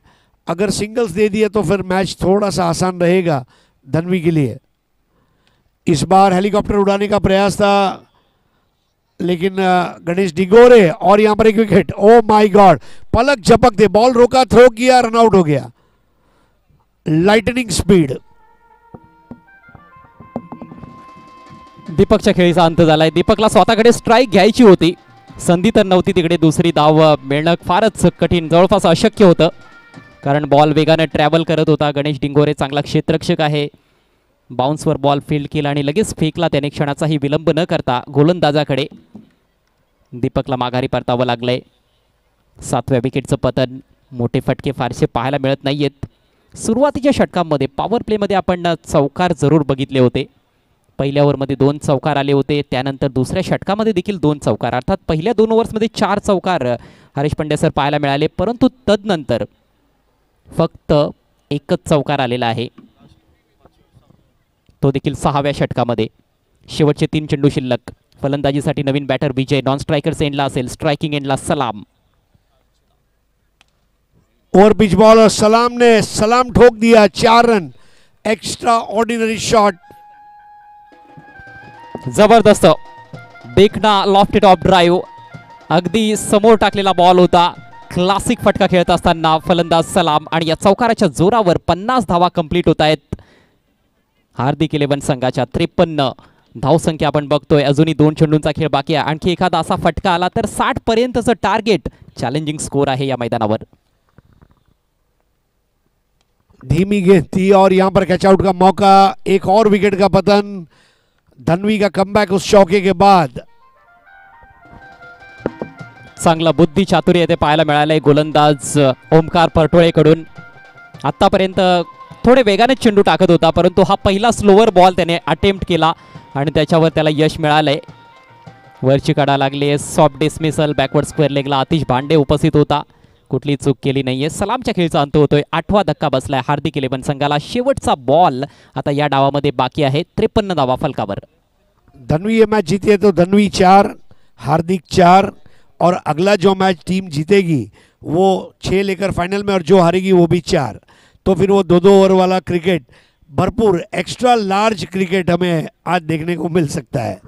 अगर सिंगल्स दे दिए तो फिर मैच थोड़ा सा आसान रहेगा धनवी के लिए. इस बार हेलीकॉप्टर उड़ाने का प्रयास था लेकिन गणेश डिंगोरे और यहां पर एक विकेट. ओ माय गॉड, पलक झपकते बॉल रोका, थ्रो किया, रन आउट हो गया. Lightning speed. दीपकच्या खेळीचा अंत झालाय. दीपकला स्वतःकडे स्ट्राईक घ्यायची होती, संधी तर नव्हती तिकडे. दुसरी धाव मिळणं फारच कठीण, जवळपास अशक्य होतं, कारण बॉल वेगाने ट्रॅव्हल करत होता. गणेश डिंगोरे चांगला क्षेत्ररक्षक आहे. बाउन्सवर बॉल फील्ड केला आणि लगेच फेकला त्याने, क्षणाचाही विलंब न करता गोलंदाजाकडे. दीपकला माघारी परतावं लागलंय. 7व्या विकेटचं पतन. मोठे फटके फारसे पाहायला मिळत नाहीयेत. सुरुवातीच्या षटकांमध्ये पॉवर प्लेमध्ये आपण चौकार जरूर बघितले होते. पहिल्या ओव्हरमध्ये 2 चौकार आले होते, त्यानंतर दुसऱ्या षटकामध्ये देखील 2 चौकार, अर्थात पहिल्या 2 ओव्हर्समध्ये 4 चौकार हरीश पंड्या सर पाहायला मिळाले, परंतु तदनंतर फक्त एकच चौकार आलेला आहे. तो देखील 6व्या षटकामध्ये. शेवटचे 3 चेंडू शिल्लक. फलंदाजीसाठी नवीन बॅटर विजय. नॉन स्ट्रायकर्स एंडला असेल, स्ट्रायकिंग एंडला सलाम. ओवर पिच बॉल और सलाम ने सलाम ठोक दिया. 4 रन. Extra ordinary shot. जबरदस्त देखना लॉफ्टेड ऑफ ड्राईव्ह. अगदी समोर टाकलेला बॉल होता. क्लासिक फटका खेळत असताना फलंदाज सलाम आणि या चौकाराच्या जोरावर 50 धावा कंप्लीट होत आहेत. हार्दिक 11 संघाच्या 53 धावसंख्या आपण बघतोय. अजूनही 2 चेंडूंचा खेळ बाकी आहे. आणखी एखादा असा फटका आला तर 60 पर्यंतचं टार्गेट. चॅलेंजिंग स्कोर आहे या मैदानावर. धीमी गेंद थी और यहाँ पर कैच आउट का मौका. एक और विकेट का पतन. धनवी का कमबॅक उस चौके के बाद. चांगला बुद्धी चातुर्य ते पाहायला मिळालंय गोलंदाज ओमकार परटोळेकडून. आतापर्यंत थोडे वेगाने चेंडू टाकत होता, परंतु हा पहिला स्लोअर बॉल त्याने अटेम्प्ट केला आणि त्याच्यावर त्याला यश मिळालंय. वरची काढा लागली. Soft dismissal. बॅकवर्ड स्क्वेअर लेगला आतिश भांडे उपस्थित होता. कुठली चूक केली नाहीये. सलामच्या खेळीचा अंत होतोय. 8वा धक्का बसलाय हार्दिक 11 संघाला. शेवटचा बॉल आता या डावामध्ये बाकी आहे. 53 धावा फलकावर. धनवी ये मैच जीती है तो धनवी 4, हार्दिक 4 और अगला जो मैच टीम जीतेगी वो 6 लेकर फाइनल में और जो हारेगी वो भी 4. तो फिर वो 2-2 ओवर वाला क्रिकेट, भरपूर एक्स्ट्रा लार्ज क्रिकेट हमें आज देखने को मिल सकता है.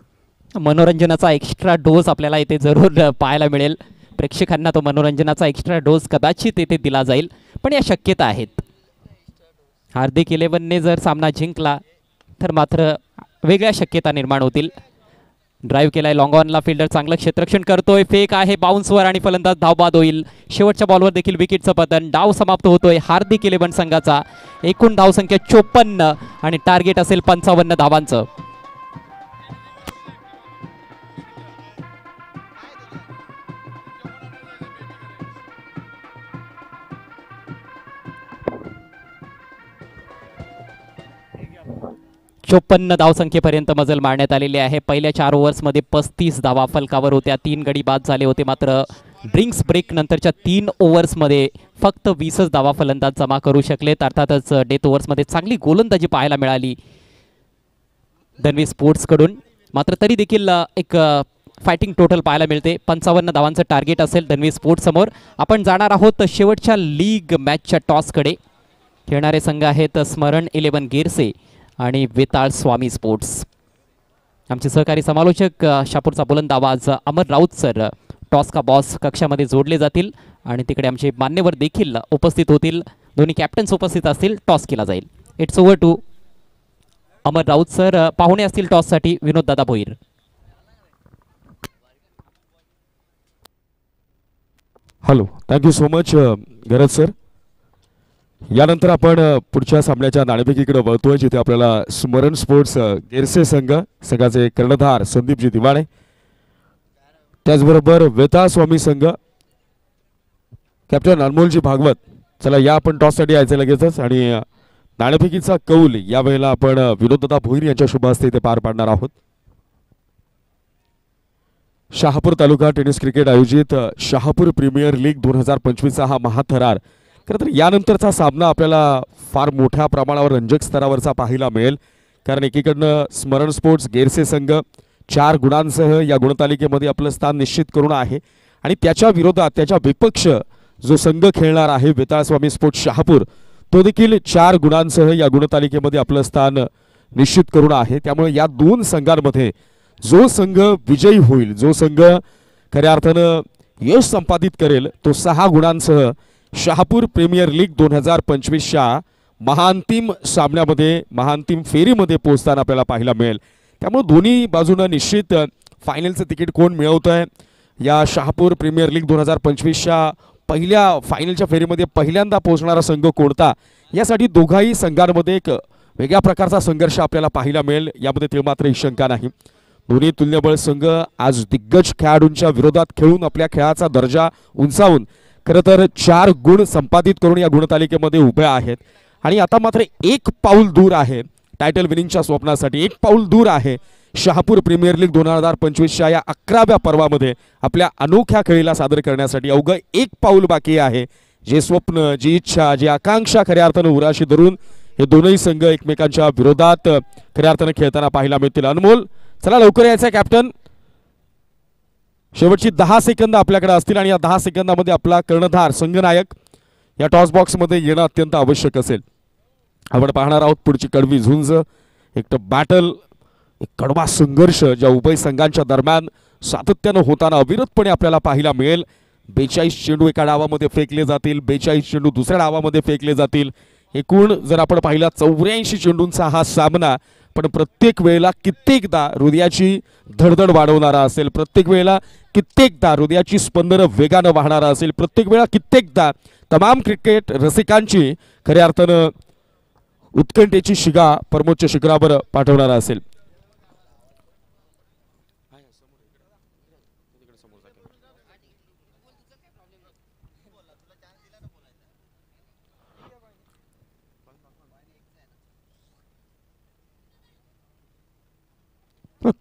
मनोरंजनाचा एक्स्ट्रा डोस आपल्याला इथे जरूर पाहायला मिळेल. प्रेक्षकांना तो मनोरंजनाचा एक्स्ट्रा डोस कदाचित इथे दिला जाईल, पण या शक्यता आहेत. हार्दिक 11ने जर सामना जिंकला तर मात्र वेगळ्या शक्यता निर्माण होतील. ड्राईव्ह केलाय लॉंग ऑनला. फिल्डर चांगलं क्षेत्ररक्षण करतोय. फेक आहे बाउन्सवर आणि फलंदाज धावबाद होईल. शेवटच्या बॉलवर देखील विकेटचं पतन. डाव समाप्त होतोय हार्दिक 11 संघाचा. एकूण धावसंख्या 54 आणि टार्गेट असेल 55 धावांचं. चोपन्न धावसंख्येपर्यंत मजल मारण्यात आलेली आहे. पहिल्या 4 ओव्हर्समध्ये 35 धावा फलकावर होत्या. 3 गडी बाद झाले होते. मात्र ड्रिंक्स ब्रेक नंतरच्या 3 ओव्हर्समध्ये फक्त 20च धावा फलंदाज जमा करू शकलेत. अर्थातच डेथ ओव्हर्समध्ये चांगली गोलंदाजी पाहायला मिळाली धनवी स्पोर्ट्सकडून. मात्र तरी देखील एक फायटिंग टोटल पाहायला मिळते. 55 धावांचं टार्गेट असेल धनवी स्पोर्ट्स समोर. आपण जाणार आहोत शेवटच्या लीग मॅचच्या टॉसकडे. खेळणारे संघ आहेत स्मरण 11 गिरसे आणि वेताळ स्वामी स्पोर्ट्स. आमचे सहकारी समालोचक शापूरचा बुलंद आवाज अमर राऊत सर टॉस का बॉस कक्षामध्ये जोडले जातील आणि तिकडे आमचे मान्यवर देखील उपस्थित होतील. दोन्ही कॅप्टन्स उपस्थित असतील. टॉस केला जाईल. It's over to Amar Raut sir. पाहुणे असतील टॉससाठी Vinod Dada Bhoir. Hello, thank you so much गरज सर. यानंतर आपण पुढच्या सामन्याच्या नाणेफेकीकडे वळतोय, जिथे आपल्याला स्मरण स्पोर्ट्स गिरसे संघाचे कर्णधार संदीपजी दिवाणे, त्याचबरोबर वेताळ स्वामी संघ कॅप्टन अनमोलजी भागवत. चला या आपण टॉससाठी यायचं लगेचच. आणि नाणेफेकीचा कौल यावेळेला आपण विनोददादा भोईर यांच्या शुभ हस्ते इथे पार पाडणार आहोत. शहापूर तालुका टेनिस क्रिकेट आयोजित शहापूर प्रीमियर लीग 2025 हा महाथरार. खरं तर यानंतरचा सामना आपल्याला फार मोठ्या प्रमाणावर रंजक स्तरावरचा पाहायला मिळेल. कारण एकीकडनं स्मरण स्पोर्ट्स गिरसे संघ 4 गुणांसह या गुणतालिकेमध्ये आपलं स्थान निश्चित करून आहे आणि त्याच्या विरोधात त्याच्या विपक्ष जो संघ खेळणार आहे वेताळ स्वामी स्पोर्ट्स शहापूर, तो देखील 4 गुणांसह या गुणतालिकेमध्ये आपलं स्थान निश्चित करून आहे. त्यामुळे या 2 संघांमध्ये जो संघ विजयी होईल, जो संघ खऱ्या अर्थानं यश संपादित करेल, तो 6 गुणांसह शहापूर प्रीमियर लीग 2025च्या महाअंतिम सामन्यामध्ये महाअंतिम फेरीमध्ये पोहोचताना आपल्याला पाहायला मिळेल. त्यामुळे दोन्ही बाजूनं निश्चित फायनलचं तिकीट कोण मिळवतं आहे, या शहापूर प्रीमियर लीग 2025च्या पहिल्या फायनलच्या फेरीमध्ये पहिल्यांदा पोहोचणारा संघ कोणता, यासाठी दोघाही संघांमध्ये एक वेगळ्या प्रकारचा संघर्ष आपल्याला पाहायला मिळेल. यामध्ये तिळमात्र शंका नाही. दोन्ही तुल्यबळ संघ आज दिग्गज खेळाडूंच्या विरोधात खेळून आपल्या खेळाचा दर्जा उंचावून खरं तर 4 गुण संपादित करून या गुणतालिकेमध्ये उभे आहेत. आणि आता मात्र 1 पाऊल दूर आहे टायटल विनिंगच्या स्वप्नासाठी. 1 पाऊल दूर आहे शहापूर प्रीमियर लीग 2025च्या या 11व्या पर्वामध्ये आपल्या अनोख्या खेळीला सादर करण्यासाठी. अवघं 1 पाऊल बाकी आहे. जे स्वप्न, जी इच्छा, जी आकांक्षा खऱ्या अर्थानं उराशी धरून हे दोनही संघ एकमेकांच्या विरोधात खऱ्या अर्थाने खेळताना पाहायला मिळतील. अनमोल, चला लवकर यायचं कॅप्टन. शेवटची 10 सेकंद आपल्याकडे असतील आणि या 10 सेकंदामध्ये आपला कर्णधार संघनायक या टॉस बॉक्समध्ये येणं अत्यंत आवश्यक असेल. आपण पाहणार आहोत पुढची कडवी झुंज, एक बॅटल, एक कडवा संघर्ष ज्या उभय संघांच्या दरम्यान सातत्यानं होताना अविरतपणे आपल्याला पाहायला मिळेल. 42 चेंडू एका डावामध्ये फेकले जातील, 42 चेंडू दुसऱ्या डावामध्ये फेकले जातील. एकूण जर आपण पाहिला 84 चेंडूंचा हा सामना, पण प्रत्येक वेळेला कित्येकदा हृदयाची धडधड वाढवणारा असेल, प्रत्येक वेळेला कित्येकदा हृदयाची स्पंदनं वेगानं वाहणारा असेल, प्रत्येक वेळा कित्येकदा तमाम क्रिकेट रसिकांची खऱ्या अर्थानं उत्कंठेची शिगा परमोच्च शिखरावर पाठवणारा असेल.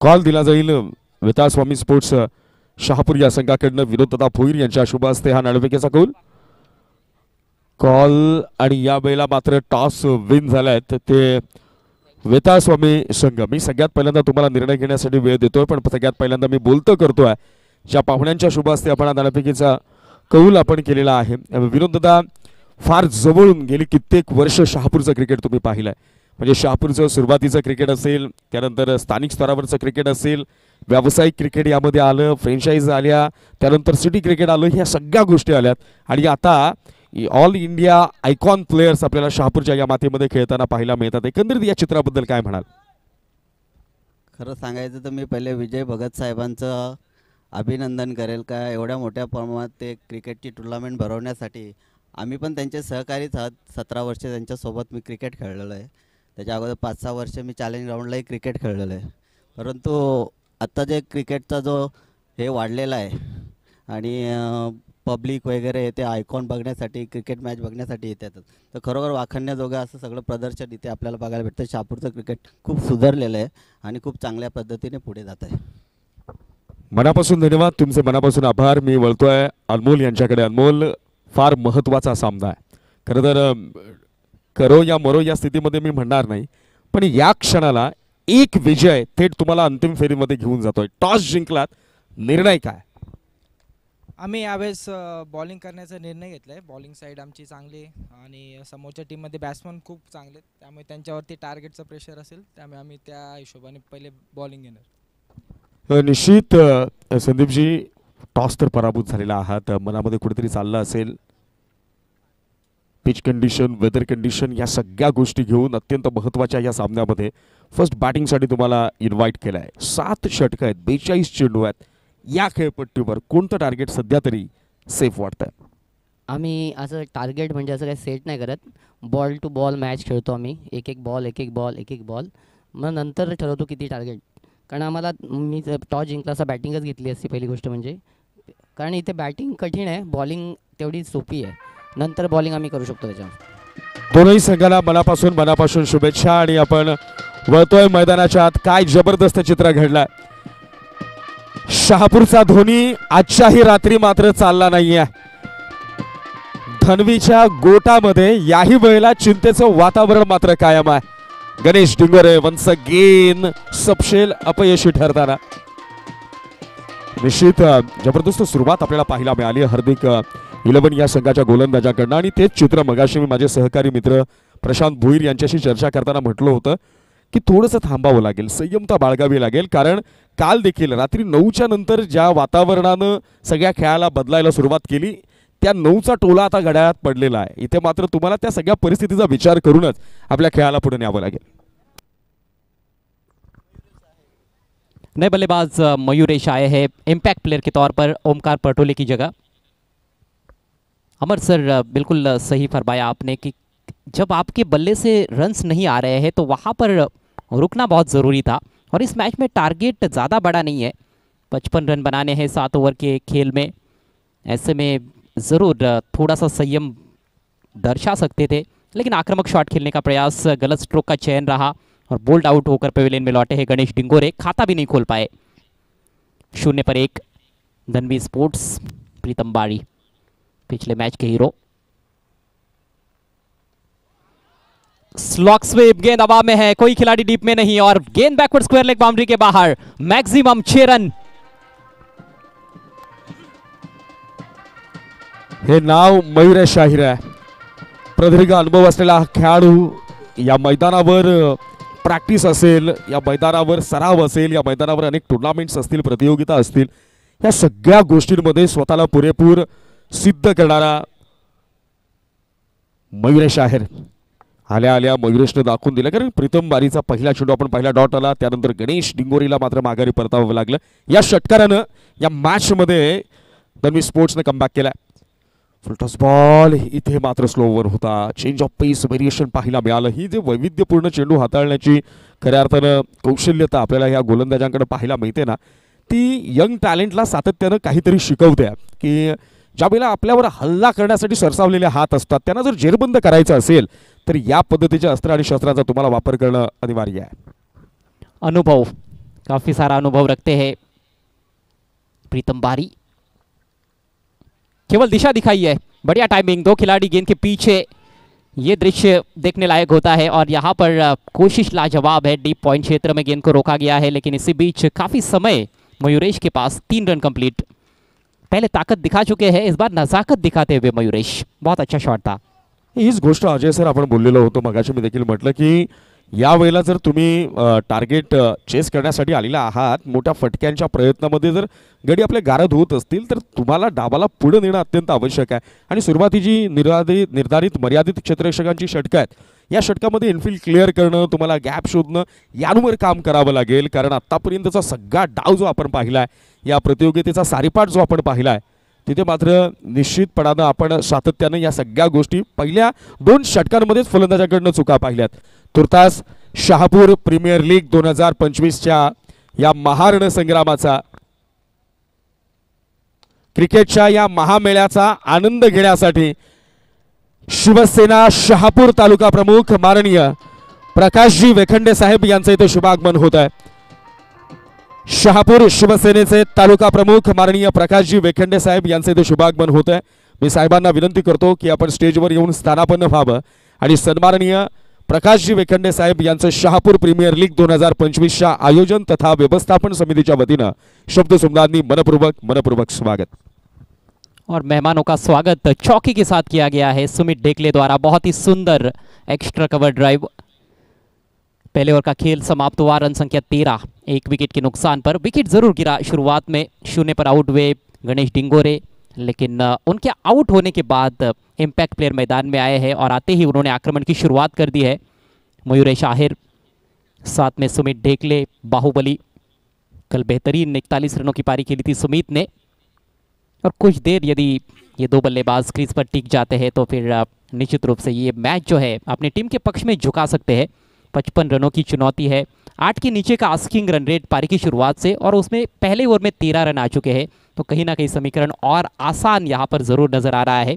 कॉल दिला जाईल वितास्वामी स्पोर्ट्स शहापूर या संघाकडनं विनोददादा भोईर यांच्या शुभ हस्ते हा नाणेफेकीचा कॉल आणि या वेळेला मात्र टॉस विन झालाय ते वेतास्वामी संघ. मी सगळ्यात पहिल्यांदा तुम्हाला निर्णय घेण्यासाठी वेळ देतोय, पण सगळ्यात पहिल्यांदा मी बोलतो करतोय ज्या पाहुण्यांच्या शुभ हस्ते आपण नाणेफेकीचा कौल आपण केलेला आहे. विनोददादा, फार जवळून गेली कित्येक वर्ष शहापूरचं क्रिकेट तुम्ही पाहिलंय. म्हणजे शहापूरचं सुरुवातीचं क्रिकेट असेल, त्यानंतर स्थानिक स्तरावरचं क्रिकेट असेल, व्यावसायिक क्रिकेट यामध्ये आलं, फ्रँचाईज आल्या, त्यानंतर सिटी क्रिकेट आलं, ह्या सगळ्या गोष्टी आल्यात आणि आता ऑल इंडिया आयकॉन प्लेयर्स आपल्याला शहापूरच्या या मातीमध्ये खेळताना पाहायला मिळतात. एकंदरीत या चित्राबद्दल काय म्हणाल? खरं सांगायचं तर मी पहिले विजय भगत साहेबांचं अभिनंदन करेल का एवढ्या मोठ्या प्रमाणात ते क्रिकेटची टुर्नामेंट भरवण्यासाठी. आम्ही पण त्यांचे सहकारीच आहात. 17 वर्ष त्यांच्यासोबत मी क्रिकेट खेळलेलो आहे. त्याच्या अगोदर 5-6 वर्ष मी चॅलेंज ग्राउंडलाही क्रिकेट खेळलेलो आहे. परंतु आत्ता जे क्रिकेटचा जो हे वाढलेला आहे आणि पब्लिक वगैरे ते आयकॉन बघण्यासाठी, क्रिकेट मॅच बघण्यासाठी येतात, तर खरोखर वाखाणण्याजोगं असं सगळं प्रदर्शन इथे आपल्याला बघायला भेटतं. शहापूरचं क्रिकेट खूप सुधारलेलं आहे आणि खूप चांगल्या पद्धतीने पुढे जात आहे. मनापासून धन्यवाद, तुमचे मनापासून आभार. मी वळतोय अनमोल यांच्याकडे. अनमोल, फार महत्त्वाचा सामना आहे खरं तर. करो या मरो या स्थितीमध्ये मी म्हणणार नाही, पण या क्षणाला एक विजय थेट तुम्हाला अंतिम फेरीमध्ये घेऊन जातोय. टॉस जिंकलात, निर्णय काय? आम्ही यावेळेस बॉलिंग करण्याचा निर्णय घेतला आहे. बॉलिंग साईड आमची चांगली आणि समोरच्या टीममध्ये बॅट्समन खूप चांगले, त्यामुळे त्यांच्यावरती टार्गेटचं प्रेशर असेल, त्यामुळे आम्ही त्या हिशोबाने पहिले बॉलिंग घेणार. निश्चित संदीपजी, टॉस तर पराभूत झालेला आहात, मनामध्ये कुठेतरी चाललं असेल. पिच कंडिशन, वेदर कंडिशन या सगळ्या गोष्टी घेऊन अत्यंत महत्त्वाच्या या सामन्यामध्ये फर्स्ट बॅटिंगसाठी तुम्हाला इन्व्हाइट केलं आहे. 7 षटकं आहेत, 42 चेंडू आहेत. या खेळपट्टीवर कोणतं टार्गेट सध्या तरी सेफ वाटतंय? आम्ही असं टार्गेट म्हणजे असं काही सेट नाही करत. बॉल टू बॉल मॅच खेळतो आम्ही. एक एक बॉल मग नंतर ठरवतो किती टार्गेट. कारण आम्हाला, मी टॉस जिंकला असं बॅटिंगच घेतली असती पहिली गोष्ट म्हणजे, कारण इथे बॅटिंग कठीण आहे, बॉलिंग तेवढी सोपी आहे. नंतर बॉलिंग आम्ही करू शकतो त्याच्यावर. दोनही संघाला मनापासून शुभेच्छा. आणि आपण वळतोय मैदानाच्या आत. काय जबरदस्त चित्र घडलंय. शहापूरचा धोनी आजच्याही रात्री मात्र चालला नाहीये. धनवीच्या गोटामध्ये याही वेळेला चिंतेचं वातावरण मात्र कायम आहे. गणेश डिंगोरे वन्स अगेन सपशेल अपयशी ठरताना. निश्चित जबरदस्त सुरुवात आपल्याला पाहायला मिळाली हार्दिक 11 या संघाच्या गोलंदाजाकडनं. आणि तेच चित्र मगाशी मी माझे सहकारी मित्र प्रशांत भोईर यांच्याशी चर्चा करताना म्हटलं होतं की थोडंसं थांबावं लागेल, संयमता बाळगावी लागेल. कारण काल देखील रात्री 9च्या नंतर ज्या वातावरणानं सगळ्या खेळाला बदलायला सुरुवात केली, त्या 9चा टोला आता घड्याळात पडलेला आहे. इथे मात्र तुम्हाला त्या सगळ्या परिस्थितीचा विचार करूनच आपल्या खेळाला पुढे न्यावं लागेल. नए बल्लेबाज मयूरेश आए हैं इम्पैक्ट प्लेयर के तौर पर ओमकार पटोले की जगह. अमर सर, बिल्कुल सही फरमाया आपने कि जब आपके बल्ले से रन्स नहीं आ रहे हैं तो वहाँ पर रुकना बहुत ज़रूरी था. और इस मैच में टारगेट ज़्यादा बड़ा नहीं है, 55 रन बनाने हैं 7 ओवर के खेल में. ऐसे में ज़रूर थोड़ा सा संयम दर्शा सकते थे, लेकिन आक्रामक शॉट खेलने का प्रयास, गलत स्ट्रोक का चयन रहा और बोल्ड आउट होकर पवेलियन में लौटे हैं गणेश डिंगोरे. खाता भी नहीं खोल पाए. 0 पर 1 धनवी स्पोर्ट्स प्रीतम बारी पिछले मैच के हीरो. स्लॉक स्वीप, गेंद हवा में है, कोई खिलाड़ी डीप में नहीं और गेंद बैकवर्ड स्क्वायर लेग बाउंड्री के बाहर। Maximum 6 run. हे नाव मयूरेश शाहीर आहे. प्रदीर्घ अनुभव असलेला खेळाडू. या मैदानावर प्रॅक्टिस असेल, या मैदानावर सराव असेल, या मैदानावर अनेक टुर्नामेंट्स असतील, प्रतियोगिता असतील, या सगळ्या गोष्टींमध्ये स्वतःला पुरेपूर सिद्ध करणारा मयूरेश आहेर. आल्या आल्या मयूरेशने दाखवून दिलं. कारण प्रीतम बारीचा पहिला चेंडू आपण पहिला डॉट आला, त्यानंतर गणेश डिंगोरीला मात्र माघारी परतावं लागलं. या षटकारानं या मॅचमध्ये दनवी स्पोर्ट्सने कमबॅक केलाय. फुलटॉस बॉल इथे मात्र स्लो ओव्हर होता. चेंज ऑफ पेस व्हेरिएशन पाहायला मिळालं. ही जे वैविध्यपूर्ण चेंडू हाताळण्याची खऱ्या अर्थानं कौशल्यता आपल्याला या गोलंदाजांकडे पाहायला मिळते ना, ती यंग टॅलेंटला सातत्यानं काहीतरी शिकवते की ज्यावेळेला आपल्यावर हल्ला करण्यासाठी सरसावलेले हात असतात, त्यांना जर जेरबंद करायचं असेल तर या पद्धतीच्या अस्त्र आणि शस्त्रांचा तुम्हाला वापर करणं अनिवार्य आहे. अनुभव, काफी सारा अनुभव रखते हैं प्रीतम बारी. केवल दिशा दिखाई है, बढ़िया टाइमिंग, 2 खिलाड़ी गेंद के पीछे, ये दृश्य देखने लायक होता है और यहाँ पर कोशिश लाजवाब है. डीप पॉइंट क्षेत्र में गेंद को रोका गया है, लेकिन इसी बीच काफी समय मयूरेश के पास. 3 रन कंप्लीट. पहले ताकत दिखा चुके हैं, इस बार नजाकत दिखाते हुए मयूरेश. बहुत अच्छा शॉट था. हीच गोष्ट अजय सर आपण बोललेलो होतो मगाशी, मी देखील म्हटलं की यावेळेला जर तुम्ही टार्गेट चेस करण्यासाठी आलेला आहात, मोठ्या फटक्यांच्या प्रयत्नामध्ये जर गडी आपले गारद होत असतील तर तुम्हाला डाबाला पुढे नेणं अत्यंत आवश्यक आहे. आणि सुरुवातीची निर्धारित मर्यादित क्षेत्ररक्षकांची षटकं आहेत, या षटकामध्ये इनफिल्ड क्लिअर करणं, तुम्हाला गॅप शोधणं, यांवर काम करावं लागेल. कारण आत्तापर्यंतचा सगळा डाव जो आपण पाहिला आहे, या प्रतियोगितेचा सारीपाट जो आपण पाहिला आहे, तिथे मात्र निश्चितपणानं आपण सातत्यानं या सगळ्या गोष्टी पहिल्या 2 षटकांमध्येच फलंदाजाकडनं चुका पाहिल्यात. तुर्तास शहापूर प्रीमियर लीग 2025च्या या महारण संग्रामाचा, क्रिकेटच्या या महामेळ्याचा आनंद घेण्यासाठी शिवसेना शहापूर तालुका प्रमुख माननीय प्रकाशजी वेखंडे साहेब यांचं इथे शुभागमन होत आहे. शहापूर शिवसेनेचे तालुका प्रमुख माननीय प्रकाशजी वेखंडे साहेब यांचे इथे शुभागमन होत आहे. मी साहेबांना विनंती करतो की आपण स्टेजवर येऊन स्थानापन्न व्हावं आणि सन्माननीय प्रकाशजी वेखंडे साहेब यांचं शहापूर प्रीमियर लीग 2025च्या आयोजन तथा व्यवस्थापन समितीच्या वतीनं शब्दसुमनांनी मनपूर्वक स्वागत. और मेहमानों का स्वागत चौकी के साथ किया गया है सुमित ढेकले द्वारा. बहुत ही सुंदर एक्स्ट्रा कवर ड्राइव. पहले ओवर का खेल समाप्त हुआ, रन संख्या 13, 1 विकेट के नुकसान पर. विकेट जरूर गिरा शुरुआत में, 0 पर आउट हुए गणेश डिंगोरे, लेकिन उनके आउट होने के बाद इम्पैक्ट प्लेयर मैदान में आए हैं और आते ही उन्होंने आक्रमण की शुरुआत कर दी है. मयूरेश आहिर, साथ में सुमित ढेकले, बाहुबली. कल बेहतरीन 41 रनों की पारी खेली थी सुमित ने, और कुछ देर यदि ये 2 बल्लेबाज क्रीज पर टिक जाते हैं तो फिर निश्चित रूप से ये मैच जो है अपनी टीम के पक्ष में झुका सकते हैं. 55 रनों की चुनौती है, 8 के नीचे का आस्किंग रन रेट पारी की शुरुआत से, और उसमें पहले ओवर में 13 रन आ चुके हैं. तो कहीं ना कहीं समीकरण और आसान यहाँ पर जरूर नजर आ रहा है.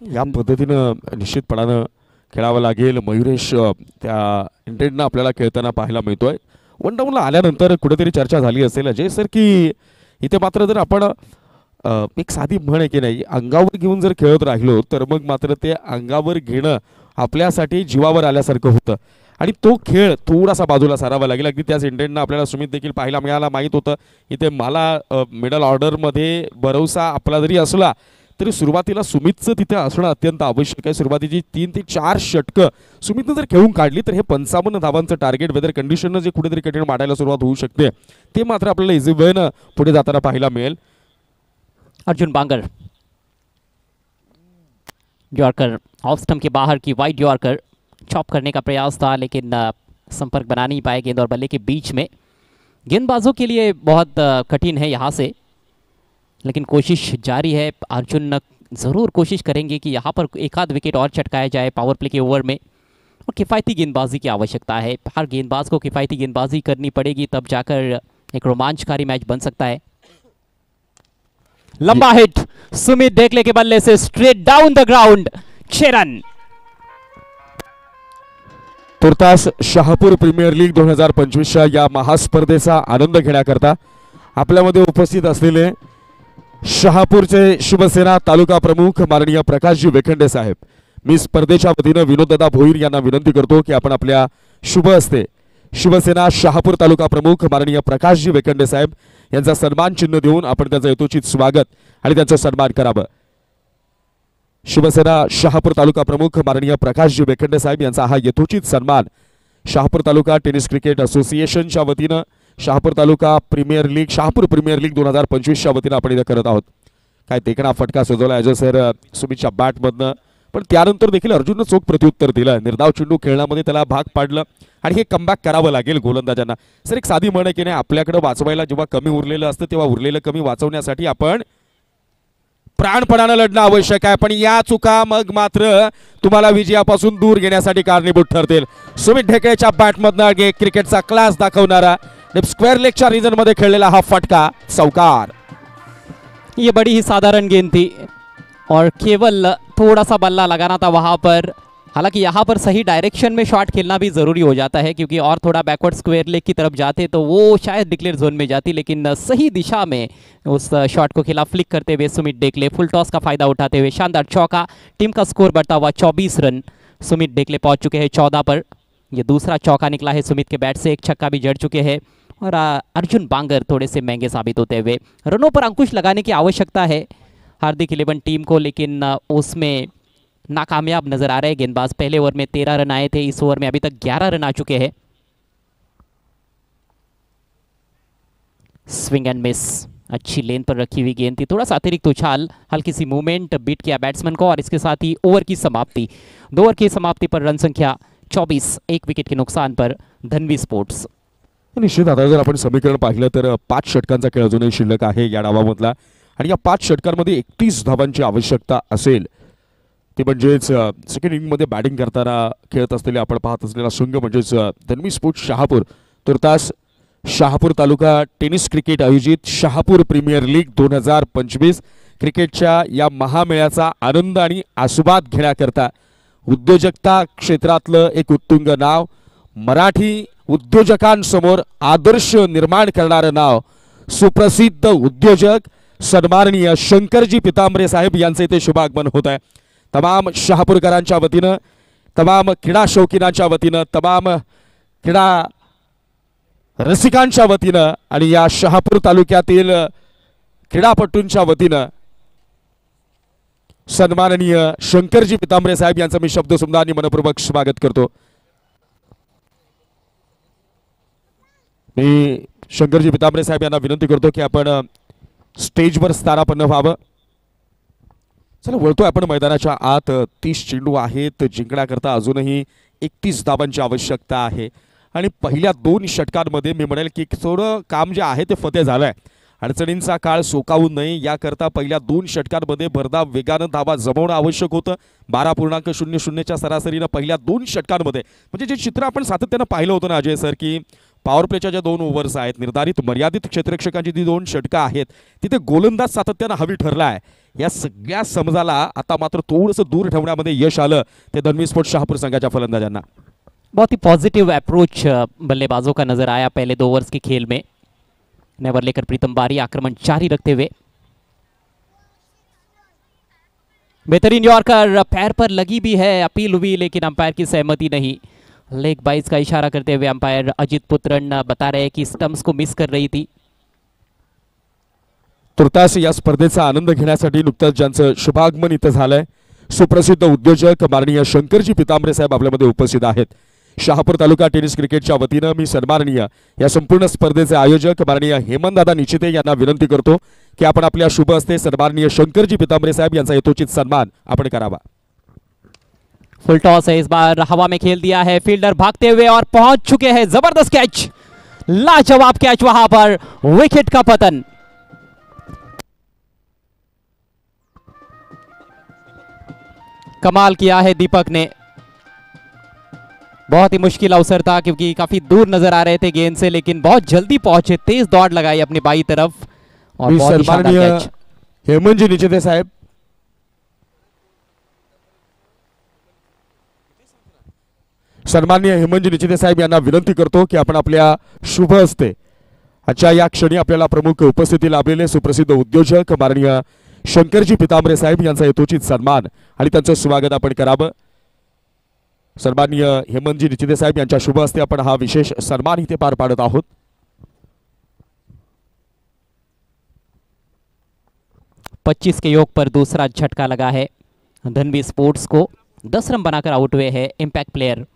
या पद्धतीनं निश्चितपणानं खेळावं लागेल. मयूरेश त्या इंटेंटनं आपल्याला खेळताना पाहायला मिळतोय. वन डाऊनला आल्यानंतर कुठेतरी चर्चा झाली असेल अजय सर की इथे मात्र जर आपण एक साधी म्हण आहे की नाही, अंगावर घेऊन जर खेळत राहिलो तर मग मात्र ते अंगावर घेणं आपल्यासाठी जीवावर आल्यासारखं होतं आणि तो खेळ थोडासा बाजूला सारावा लागेल. अगदी त्याच इंटेंटनं आपल्याला सुमित देखील पाहायला मिळाला. माहीत होतं इथे मला मिडल ऑर्डरमध्ये भरोसा आपला जरी असला तरी सुरुवातीला सुमितचं तिथे असणं अत्यंत आवश्यक आहे. सुरुवातीची 3 ते 4 षटकं सुमितनं जर खेळून काढली तर हे 55 धावांचं टार्गेट वेदर कंडिशननं जे कुठेतरी कठीण मांडायला सुरुवात होऊ शकते ते मात्र आपल्याला इझी वेनं पुढे जाताना पाहायला मिळेल. अर्जुन बांगर, यॉर्कर ऑफ स्टंप के बाहर की वाइड यॉर्कर. चॉप करने का प्रयास था लेकिन संपर्क बना नहीं पाए गेंद और बल्ले के बीच में. गेंदबाजों के लिए बहुत कठिन है यहाँ से, लेकिन कोशिश जारी है. अर्जुन ज़रूर कोशिश करेंगे कि यहाँ पर एक आध विकेट और चटकाया जाए पावर प्ले के ओवर में, और किफ़ायती गेंदबाजी की आवश्यकता है. हर गेंदबाज को किफ़ायती गेंदबाजी करनी पड़ेगी, तब जाकर एक रोमांचकारी मैच बन सकता है. लंबा हिट सुमित ढेकले के बल्ले से straight down the ground. 6 run. तुर्तास शहापूर प्रीमियर लीग 2025च्या या महास्पर्धेचा आनंद घेण्याकरता आपल्यामध्ये उपस्थित असलेले शहापूरचे शिवसेना तालुका प्रमुख माननीय प्रकाशजी वेखंडे साहेब. मी स्पर्धेच्या वतीनं विनोददादा भोईर यांना विनंती करतो की आपण आपल्या शुभ हस्ते शिवसेना शहापूर तालुका प्रमुख माननीय प्रकाशजी वेकंडे साहेब यांचा सन्मान चिन्ह देऊन आपण त्यांचं यथोचित स्वागत आणि त्यांचा सन्मान करावं. शिवसेना शहापूर तालुका प्रमुख माननीय प्रकाशजी वेकंडे साहेब यांचा हा यथोचित सन्मान शहापूर तालुका टेनिस क्रिकेट असोसिएशनच्या वतीनं Shahapur taluka premier league Shahapur premier league 2025च्या वतीनं आपण इथे करत आहोत. काय तेकणा फटका सजवला अजय सर सुमितच्या बॅटमधनं, पण त्यानंतर देखील अर्जुननं चोख प्रत्युत्तर दिलं. निर्धाव चेंडू खेळण्यामध्ये त्याला भाग पाडलं आणि हे कमबॅक करावं लागेल गोलंदाजांना. सर एक साधी म्हण आहे की नाही, आपल्याकडे वाचवायला जेव्हा कमी उरलेलं असतं तेव्हा उरलेलं कमी वाचवण्यासाठी आपण प्राणपणानं लढणं आवश्यक आहे. पण या चुका मग मात्र तुम्हाला विजयापासून दूर घेण्यासाठी कारणीभूत ठरतील. सुमित ढेकळेच्या बॅटमधनं क्रिकेटचा क्लास दाखवणारा स्क्वेअर लेगच्या रीजन मध्ये खेळलेला हा फटका चौकार. ये बड़ी ही साधारण गेंद थी और केवल थोड़ा सा बल्ला लगाना था वहाँ पर. हालांकि यहाँ पर सही डायरेक्शन में शॉट खेलना भी ज़रूरी हो जाता है, क्योंकि और थोड़ा बैकवर्ड स्क्वायर लेग की तरफ जाते तो वो शायद डिक्लेयर जोन में जाती, लेकिन सही दिशा में उस शॉट को खिला फ्लिक करते हुए सुमित डेकले फुल टॉस का फायदा उठाते हुए शानदार चौका. टीम का स्कोर बढ़ता हुआ 24 रन. सुमित डेकले पहुंच चुके हैं 14 पर. ये दूसरा चौका निकला है सुमित के बैट से. एक छक्का भी जड़ चुके हैं और अर्जुन बांगर थोड़े से महंगे साबित होते हुए. रनों पर अंकुश लगाने की आवश्यकता है हार्दिक 11 टीम को, लेकिन उसमें नाकामयाब नजर आ रहे हैं गेंदबाज. पहले ओवर में 13 रन आए थे, इस ओवर में अभी तक 11 रन आ चुके हैं. स्विंग एंड मिस, अच्छी लेन पर रखी हुई गेंद थी, थोड़ा सा अतिरिक्त उछाल, हल्की सी मूवमेंट बीट किया बैट्समैन को और इसके साथ ही ओवर की समाप्ति. 2 ओवर की समाप्ति पर रन संख्या 24, 1 विकेट के नुकसान पर धनवी स्पोर्ट्स. निश्चित आता जर आपण समीकरण पाहिलं तर 5 षटकांचा खेळ अजूनही शिल्लक आहे या डावामधला आणि या 5 षटकांमध्ये 31 धावांची आवश्यकता असेल. ते म्हणजेच सेकंड इनिंगमध्ये बॅटिंग करताना खेळत असलेले आपण पाहत असलेला संघ म्हणजेच धनवी स्पोर्ट्स शहापूर. तुर्तास शहापूर तालुका टेनिस क्रिकेट आयोजित शहापूर प्रीमियर लीग 2025 क्रिकेटच्या या महामेळ्याचा आनंद आणि आस्वाद घेण्याकरता उद्योजकता क्षेत्रातलं एक उत्तुंग नाव, मराठी उद्योजकांसमोर आदर्श निर्माण करणारं नाव, सुप्रसिद्ध उद्योजक सन्माननीय शंकरजी पितांबरे साहेब यांचे इथे शुभागमन होत आहे. तमाम शहापूरकरांच्या वतीनं, तमाम क्रीडा शौकीनांच्या वतीनं, तमाम क्रीडा रसिकांच्या वतीनं आणि या शहापूर तालुक्यातील क्रीडापटूंच्या वतीनं सन्माननीय शंकरजी पितांबरे साहेब यांचं मी शब्दसुमदा आणि मनपूर्वक स्वागत करतो. मी शंकरजी पितांबरे साहेब यांना विनंती करतो की आपण स्टेजवर स्थानापन्न व्हावं. चला वळतोय आपण मैदानाच्या आत. 30 चेंडू आहेत, जिंकण्याकरता अजूनही 31 धावांची आवश्यकता आहे आणि पहिल्या 2 षटकांमध्ये मी म्हणेल की थोडं काम जे आहे ते फते झालंय. अडचणींचा काळ सोकावू नये याकरता पहिल्या 2 षटकांमध्ये भरधाव वेगानं धावा जमवणं आवश्यक होतं. 12.00च्या सरासरीनं पहिल्या 2 षटकांमध्ये, म्हणजे जे चित्र आपण सातत्यानं पाहिलं होतं ना अजय सर, की पॉवर प्लेच्या ज्या 2 ओव्हर्स आहेत, निर्धारित मर्यादित क्षेत्ररक्षकांची जी 2 षटकं आहेत, तिथे गोलंदाज सातत्यानं हवी ठरला आहे. या सगळ्या समजाला आता मात्र थोडंसं दूर ठेवण्यामध्ये यश आलं ते धनवी स्पोर्ट्स शहापूर संघाच्या फलंदाजांना. बहुत ही पॉजिटिव अप्रोच बल्लेबाजों का नजर आया पहले 2 ओवर्स के खेल में. नेवर लेकर प्रीतम बारी आक्रमण जारी रखते हुए, बेहतरीन यॉर्कर पैर पर लगी भी है, अपील हुई लेकिन अंपायर की सहमति नहीं. लेग बाइज का इशारा करते हुए अंपायर अजित पुत्रन बता रहे हैं कि स्टंप्स को मिस कर रही थी. तुर्तास या स्पर्धेचा आनंद घेण्यासाठी नुकतंच ज्यांचं शुभागमन इथं झालंय, सुप्रसिद्ध उद्योजक माननीय शंकरजी पितांबरे साहेब आपल्यामध्ये उपस्थित आहेत. शहापूर तालुका टेनिस क्रिकेटच्या वतीनं मी सन्माननीय या संपूर्ण स्पर्धेचे आयोजक माननीय हेमंतदादा निचिते यांना विनंती करतो की आपण आपल्या शुभ हस्ते सन्माननीय शंकरजी पितांबरे साहेब यांचा यथोचित सन्मान आपण करावा. फुल टॉस है, इस बार हवा में खेल दिया है, फील्डर भागते हुए और पहुंच चुके हैं. जबरदस्त कैच, लाजवाब कैच, वहां पर विकेट का पतन. कमाल किया है दीपक ने. बहुत ही मुश्किल अवसर था क्योंकि काफी दूर नजर आ रहे थे गेंद से, लेकिन बहुत जल्दी पहुंचे, तेज दौड़ लगाई अपनी बाई तरफ और बहुत ही शानदार कैच. हेमंतजी निचिते साहेब, सन्माननीय हेमंतजी निचिते साहेब यांना विनंती करतो की आपण आपल्या शुभ हस्ते आजच्या या क्षणी आपल्याला प्रमुख उपस्थिती लाभलेले सुप्रसिद्ध उद्योजक माननीय शंकरजी पितांबरे साहेब यांचा यथोचित सन्मान आणि त्यांचं स्वागत आपण करावं. सन्माननीय हेमंतजी निचिते साहेब यांच्या शुभ हस्ते आपण हा विशेष सन्मान इथे पार पाडत आहोत. पच्चीस के योग पर दूसरा झटका लगा है. धनवी स्पोर्ट्स को 10 रन बनाकर आउट हुए हैं इम्पैक्ट प्लेयर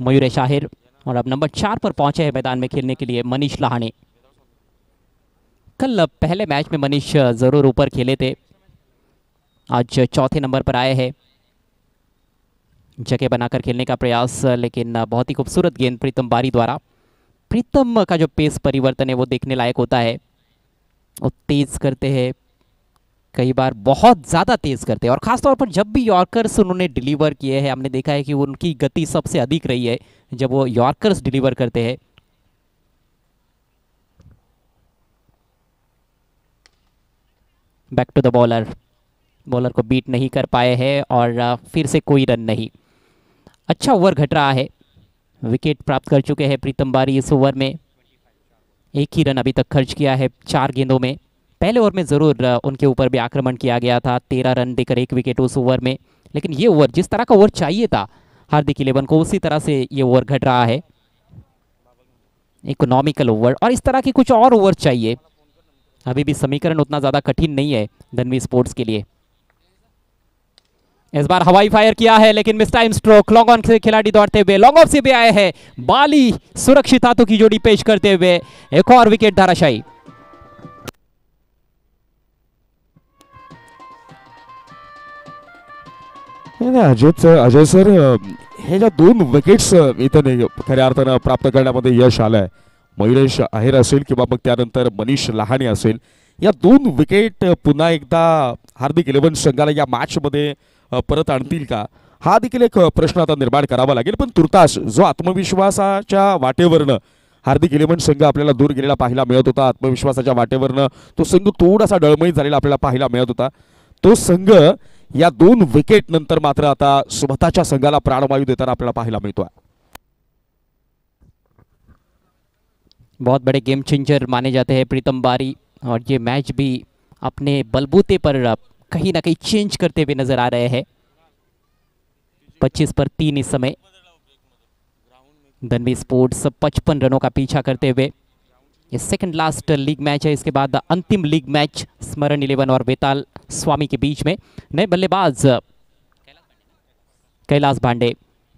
मयूरेश आहिर और अब नंबर 4 पर पहुंचे हैं मैदान में खेलने के लिए मनीष लाहाने. कल पहले मैच में मनीष जरूर ऊपर खेले थे, आज चौथे नंबर पर आए हैं. जगह बनाकर खेलने का प्रयास, लेकिन बहुत ही खूबसूरत गेंद प्रीतम बारी द्वारा. प्रीतम का जो पेस परिवर्तन है वो देखने लायक होता है. वो तेज करते हैं, कई बार बहुत ज़्यादा तेज़ करते हैं, और ख़ासतौर पर जब भी यॉर्कर्स उन्होंने डिलीवर किए हैं हमने देखा है कि उनकी गति सबसे अधिक रही है जब वो यॉर्कर्स डिलीवर करते हैं. Back to the bowler, bowler को बीट नहीं कर पाए हैं और फिर से कोई रन नहीं. अच्छा ओवर घट रहा है. विकेट प्राप्त कर चुके हैं प्रीतम बारी इस ओवर में. एक ही रन अभी तक खर्च किया है 4 गेंदों में. पहले ओवर में ज़रूर उनके ऊपर भी आक्रमण किया गया था, 13 रन देकर 1 विकेट उस ओवर में. लेकिन ये ओवर जिस तरह का ओवर चाहिए था हार्दिक 11 को, उसी तरह से ये ओवर घट रहा है. इकोनॉमिकल ओवर, और इस तरह के कुछ और ओवर चाहिए. अभी भी समीकरण उतना ज़्यादा कठिन नहीं है धनवी स्पोर्ट्स के लिए. इस बार हवाई फायर किया है लेकिन miss time stroke. Long on से खिलाड़ी दौड़ते हुए लॉन्ग ऑफ से भी आए हैं. बाली सुरक्षित हाथों की जोड़ी पेश करते हुए एक और विकेट धाराशायी. अजय सर, हे ज्या 2 विकेट्स इथं खऱ्या अर्थानं प्राप्त करण्यामध्ये यश आलंय, मयुरेश आहेर असेल किंवा मग त्यानंतर मनीष लहाने असेल, या 2 विकेट पुन्हा एकदा हार्दिक 11 संघाला या मॅचमध्ये परत आणतील का, हा देखील एक प्रश्न आता निर्माण करावा लागेल. पण तुर्तास जो आत्मविश्वासाच्या वाटेवरनं हार्दिक 11 संघ आपल्याला दूर गेलेला पाहायला मिळत होता, आत्मविश्वासाच्या वाटेवरनं तो संघ थोडासा डळमळीत झालेला आपल्याला पाहायला मिळत होता, तो संघ या 2 विकेट नंतर मात्र आता स्वतःच्या संघाला प्राणवायू देताना आपल्याला पाहायला मिळतोय. बहुत बड़े गेम चेंजर माने जाते हैं प्रीतम बारी, और ये मैच भी अपने बलबूते पर कहीं ना कहीं चेंज करते हुए नजर आ रहे हैं. 25 पर 3 इस समय. धनवी स्पोर्ट्स 55 रनों का पीछा करते हुए. ये सेकंड लास्ट लीग मैच है, इसके बाद अंतिम लीग मैच स्मरण 11 और बेताल स्वामी के बीच में. नए बल्लेबाज कैलाश भांडे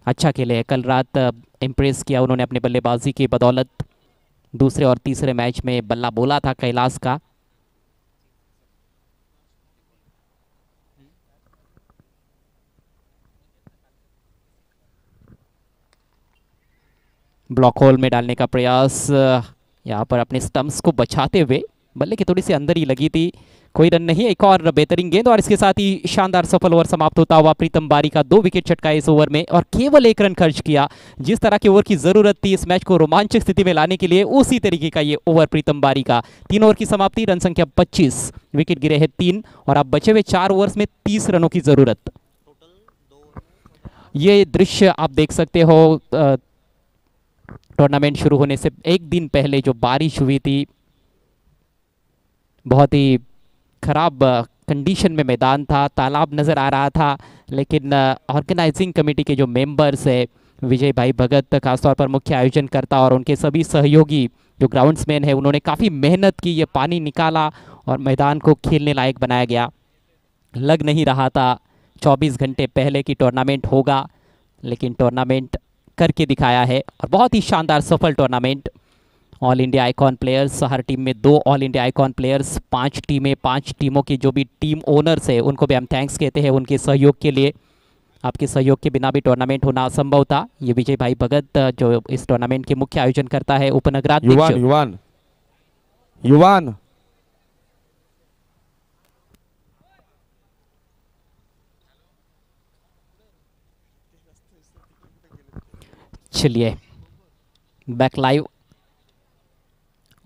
अच्छा खेले हैं. कल रात इम्प्रेस किया उन्होंने अपने बल्लेबाजी की बदौलत. दूसरे और तीसरे मैच में बल्ला बोला था कैलाश का. ब्लॉक होल में डालने का प्रयास, यहाँ पर अपने स्टंप्स को बचाते हुए. बल्ले की थोड़ी सी अंदर ही लगी थी, कोई रन नहीं. एक और बेहतरीन गेंद, और इसके साथ ही शानदार सफल ओवर समाप्त होता हुआ. प्रीतम बारी का 2 विकेट छटकाए इस ओवर में और केवल 1 रन खर्च किया. जिस तरह के ओवर की जरूरत थी इस मैच को रोमांचक स्थिति में लाने के लिए, उसी तरीके का ये ओवर प्रीतम बारी का. 3 ओवर की समाप्ति, रन संख्या 25, विकेट गिरे हैं 3, और अब बचे हुए 4 ओवर्स में 30 रनों की जरूरत. ये दृश्य आप देख सकते हो. टूर्नामेंट शुरू होने से एक दिन पहले जो बारिश हुई थी, बहुत ही खराब कंडीशन में मैदान था, तालाब नज़र आ रहा था, लेकिन ऑर्गेनाइजिंग कमेटी के जो मेंबर्स है, विजय भाई भगत खासतौर पर मुख्य आयोजनकर्ता, और उनके सभी सहयोगी जो ग्राउंड्समैन है, उन्होंने काफ़ी मेहनत की. ये पानी निकाला और मैदान को खेलने लायक बनाया गया. लग नहीं रहा था 24 घंटे पहले कि टूर्नामेंट होगा, लेकिन टूर्नामेंट करके दिखाया है, और बहुत ही शानदार सफल tournament. All India icon players, हर टीम में 2 ऑल इंडिया आइकॉन प्लेयर्स, 5 टीमें, 5 टीमों की जो भी टीम ओनर्स है उनको भी हम थैंक्स कहते हैं उनके सहयोग के लिए. आपके सहयोग के बिना भी टूर्नामेंट होना असंभव था. ये विजय भाई भगत जो इस टूर्नामेंट के मुख्य आयोजन करता है, उपनगराध्यक्ष. युवान चलिए बैक लाइव.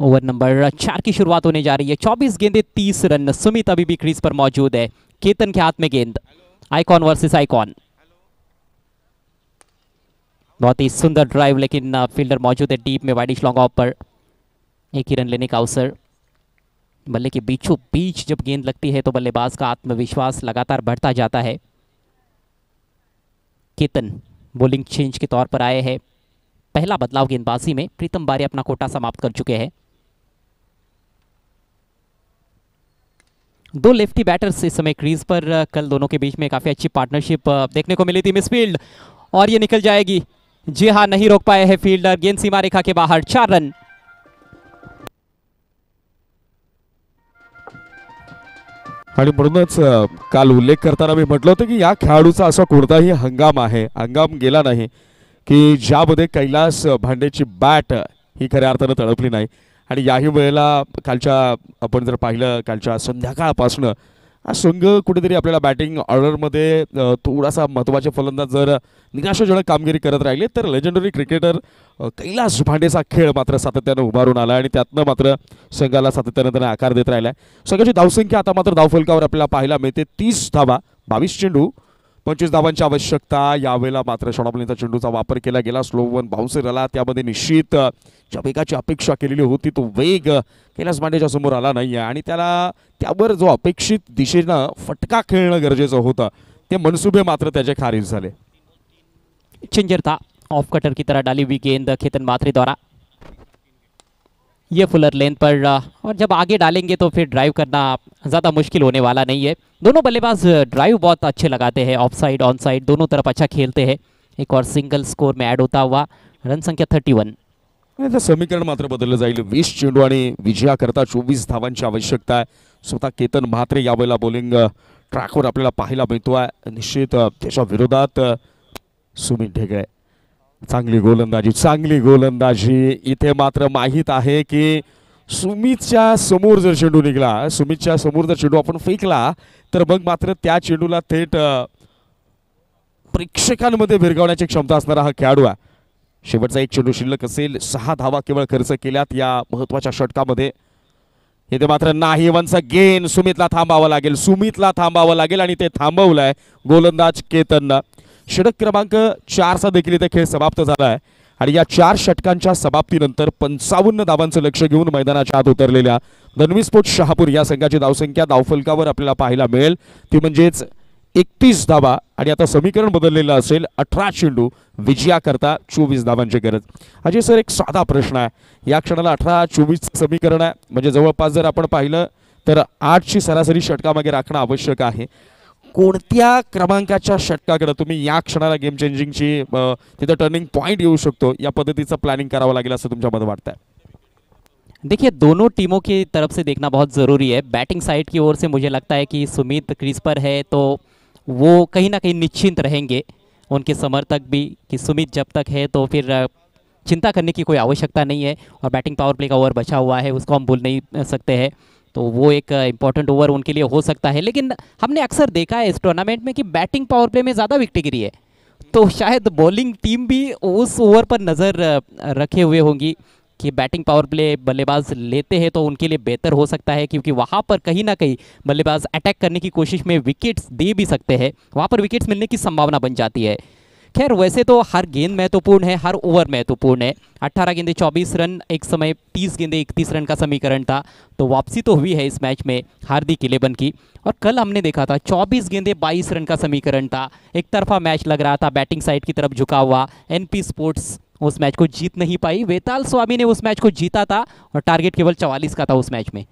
ओवर नंबर 4 की शुरुआत होने जा रही है. 24 गेंदे 30 रन. सुमित अभी भी क्रीज पर मौजूद है. केतन के हाथ में गेंद. Icon versus icon. बहुत ही सुंदर ड्राइव, लेकिन फील्डर मौजूद है डीप में वाइडिश लॉन्ग ऑफ पर. एक ही रन लेने का अवसर. बल्ले के बीचों बीच जब गेंद लगती है तो बल्लेबाज का आत्मविश्वास लगातार बढ़ता जाता है। केतन बॉलिंग चेंज के तौर पर आए हैं। पहला बदलाव गेंदबाजी में, प्रीतम बारी अपना कोटा समाप्त कर चुके हैं। दो लेफ्टी बैटर्स इस समय क्रीज पर। कल दोनों के बीच में काफी अच्छी पार्टनरशिप देखने को मिली थी। मिसफील्ड और ये निकल जाएगी। जी हाँ, नहीं रोक पाए हैं फील्डर, गेंद सीमा रेखा के बाहर। 4 रन। आणि म्हणूनच काल उल्लेख करताना मी म्हटलं होतं की या खेळाडूचा असा कोणताही हंगाम गेला नाही की ज्यामध्ये कैलास भांडेची बॅट ही खऱ्या अर्थानं तळपली नाही। आणि याही वेळेला कालच्या आपण जर पाहिलं, कालच्या संध्याकाळपासून हा संघ कुठेतरी आपल्याला बॅटिंग ऑर्डरमध्ये थोडासा महत्त्वाचे फलंदाज जर निराशाजनक कामगिरी करत राहिले तर लेजेंडरी क्रिकेटर कैलास भांडेचा खेळ मात्र सातत्यानं उभारून आला आणि त्यातनं मात्र संघाला सातत्यानं त्याने आकार देत राहिला आहे। संघाची धावसंख्या आता मात्र धावफलकावर आपल्याला पाहायला मिळते 30 धावा, 22 चेंडू, 25 धावांची आवश्यकता। यावेळेला मात्र शॉर्टबॉलिंगचा चेंडूचा वापर केला गेला। स्लो वन बाउन्सर आला, त्यामध्ये निश्चित ज्या वेगाची अपेक्षा केलेली होती तो वेग कैलास भांडेच्या समोर आला नाही आहे आणि त्यावर जो अपेक्षित दिशेनं फटका खेळणं गरजेचं होतं ते मनसुबे मात्र त्याचे खारिज झाले। चेंजर था, ऑफ कटर की तरह डाली हुई गेंद खेतन मात्रे द्वारा। ये फुलर लेंथ पर और जब आगे डालेंगे तो फिर ड्राइव करना ज़्यादा मुश्किल होने वाला नहीं है। दोनों बल्लेबाज ड्राइव बहुत अच्छे लगाते हैं, ऑफ साइड ऑन साइड दोनों तरफ अच्छा खेलते हैं। एक और सिंगल स्कोर में ऐड होता हुआ रन संख्या 31। आता समीकरण मात्र बदललं जाईल। 20 चेंडू आणि विजयाकरता 24 धावांची आवश्यकता आहे। स्वतः केतन म्हात्रे यावेळेला बॉलिंग ट्रॅकवर आपल्याला पाहायला मिळतो आहे। निश्चित त्याच्या विरोधात सुमित ढेकळे। चांगली गोलंदाजी इथे मात्र माहीत आहे की सुमितच्या समोर जर चेंडू निघाला, सुमितच्या समोर जर चेंडू आपण फेकला तर मग मात्र त्या चेंडूला थेट प्रेक्षकांमध्ये भिरकावण्याची क्षमता असणारा हा खेळाडू आहे। शेवटचा एक चेंडू शिल्लक असेल, 6 धावा केवळ खर्च केल्यात या महत्त्वाच्या षटकामध्ये। इथे मात्र नाही, वन्स अगेन सुमितला थांबावं लागेल आणि ते थांबवलंय गोलंदाज केतननं। षटक क्रमांक 4चा देखील इथे खेळ समाप्त झाला आहे आणि या 4 षटकांच्या समाप्तीनंतर 55 धावांचं लक्ष घेऊन मैदानाच्या आत उतरलेल्या धनवी स्पोर्ट्स शहापूर या संघाची धावसंख्या धावफलकावर आपल्याला पाहायला मिळेल ती म्हणजेच 31 धावा आणि आता समीकरण बदललेलं असेल। 18 चेंडू, विजयाकरता 24 धावांची गरज। अजय सर, एक साधा प्रश्न आहे, या क्षणाला 18-24 समीकरण आहे म्हणजे जवळपास जर आपण पाहिलं तर 8ची सरासरी षटकामागे राखणं आवश्यक आहे। कोणत्या क्रमांकाच्या षटकाकडे तुम्ही या क्षणाला गेम चेंजिंगची तिथे टर्निंग पॉइंट येऊ शकतो या पद्धतीचं प्लॅनिंग करावं लागेल असं तुमच्या मत वाटतंय? देखिए, दोनों टीमों की तरफ से देखना बहुत ज़रूरी है। बैटिंग साइड की ओर से मुझे लगता है कि सुमित क्रीज पर है तो वो कहीं ना कहीं निश्चिंत रहेंगे, उनके समर्थक भी, कि सुमित जब तक है तो फिर चिंता करने की कोई आवश्यकता नहीं है। और बैटिंग पावर प्ले का ओवर बचा हुआ है, उसको हम भूल नहीं सकते हैं, तो वो एक इम्पॉर्टेंट ओवर उनके लिए हो सकता है। लेकिन हमने अक्सर देखा है इस टूर्नामेंट में कि बैटिंग पावर प्ले में ज़्यादा विकेटें गिरी है, तो शायद बॉलिंग टीम भी उस ओवर पर नज़र रखे हुए होंगी कि बैटिंग पावर प्ले बल्लेबाज लेते हैं तो उनके लिए बेहतर हो सकता है, क्योंकि वहाँ पर कहीं ना कहीं बल्लेबाज अटैक करने की कोशिश में विकेट्स दे भी सकते हैं, वहाँ पर विकेट्स मिलने की संभावना बन जाती है। खैर, वैसे तो हर गेंद महत्वपूर्ण है, हर ओवर महत्वपूर्ण है। 18 गेंदे 24 रन, एक समय 30 गेंदे 31 रन का समीकरण था, तो वापसी तो हुई है इस मैच में हार्दिक 11 की। और कल हमने देखा था 24 गेंदे 22 रन का समीकरण था, एक तरफा मैच लग रहा था, बैटिंग साइड की तरफ झुका हुआ। एनपी स्पोर्ट्स उस मैच को जीत नहीं पाई, वेताल स्वामी ने उस मैच को जीता था और टारगेट केवल 44 का था उस मैच में।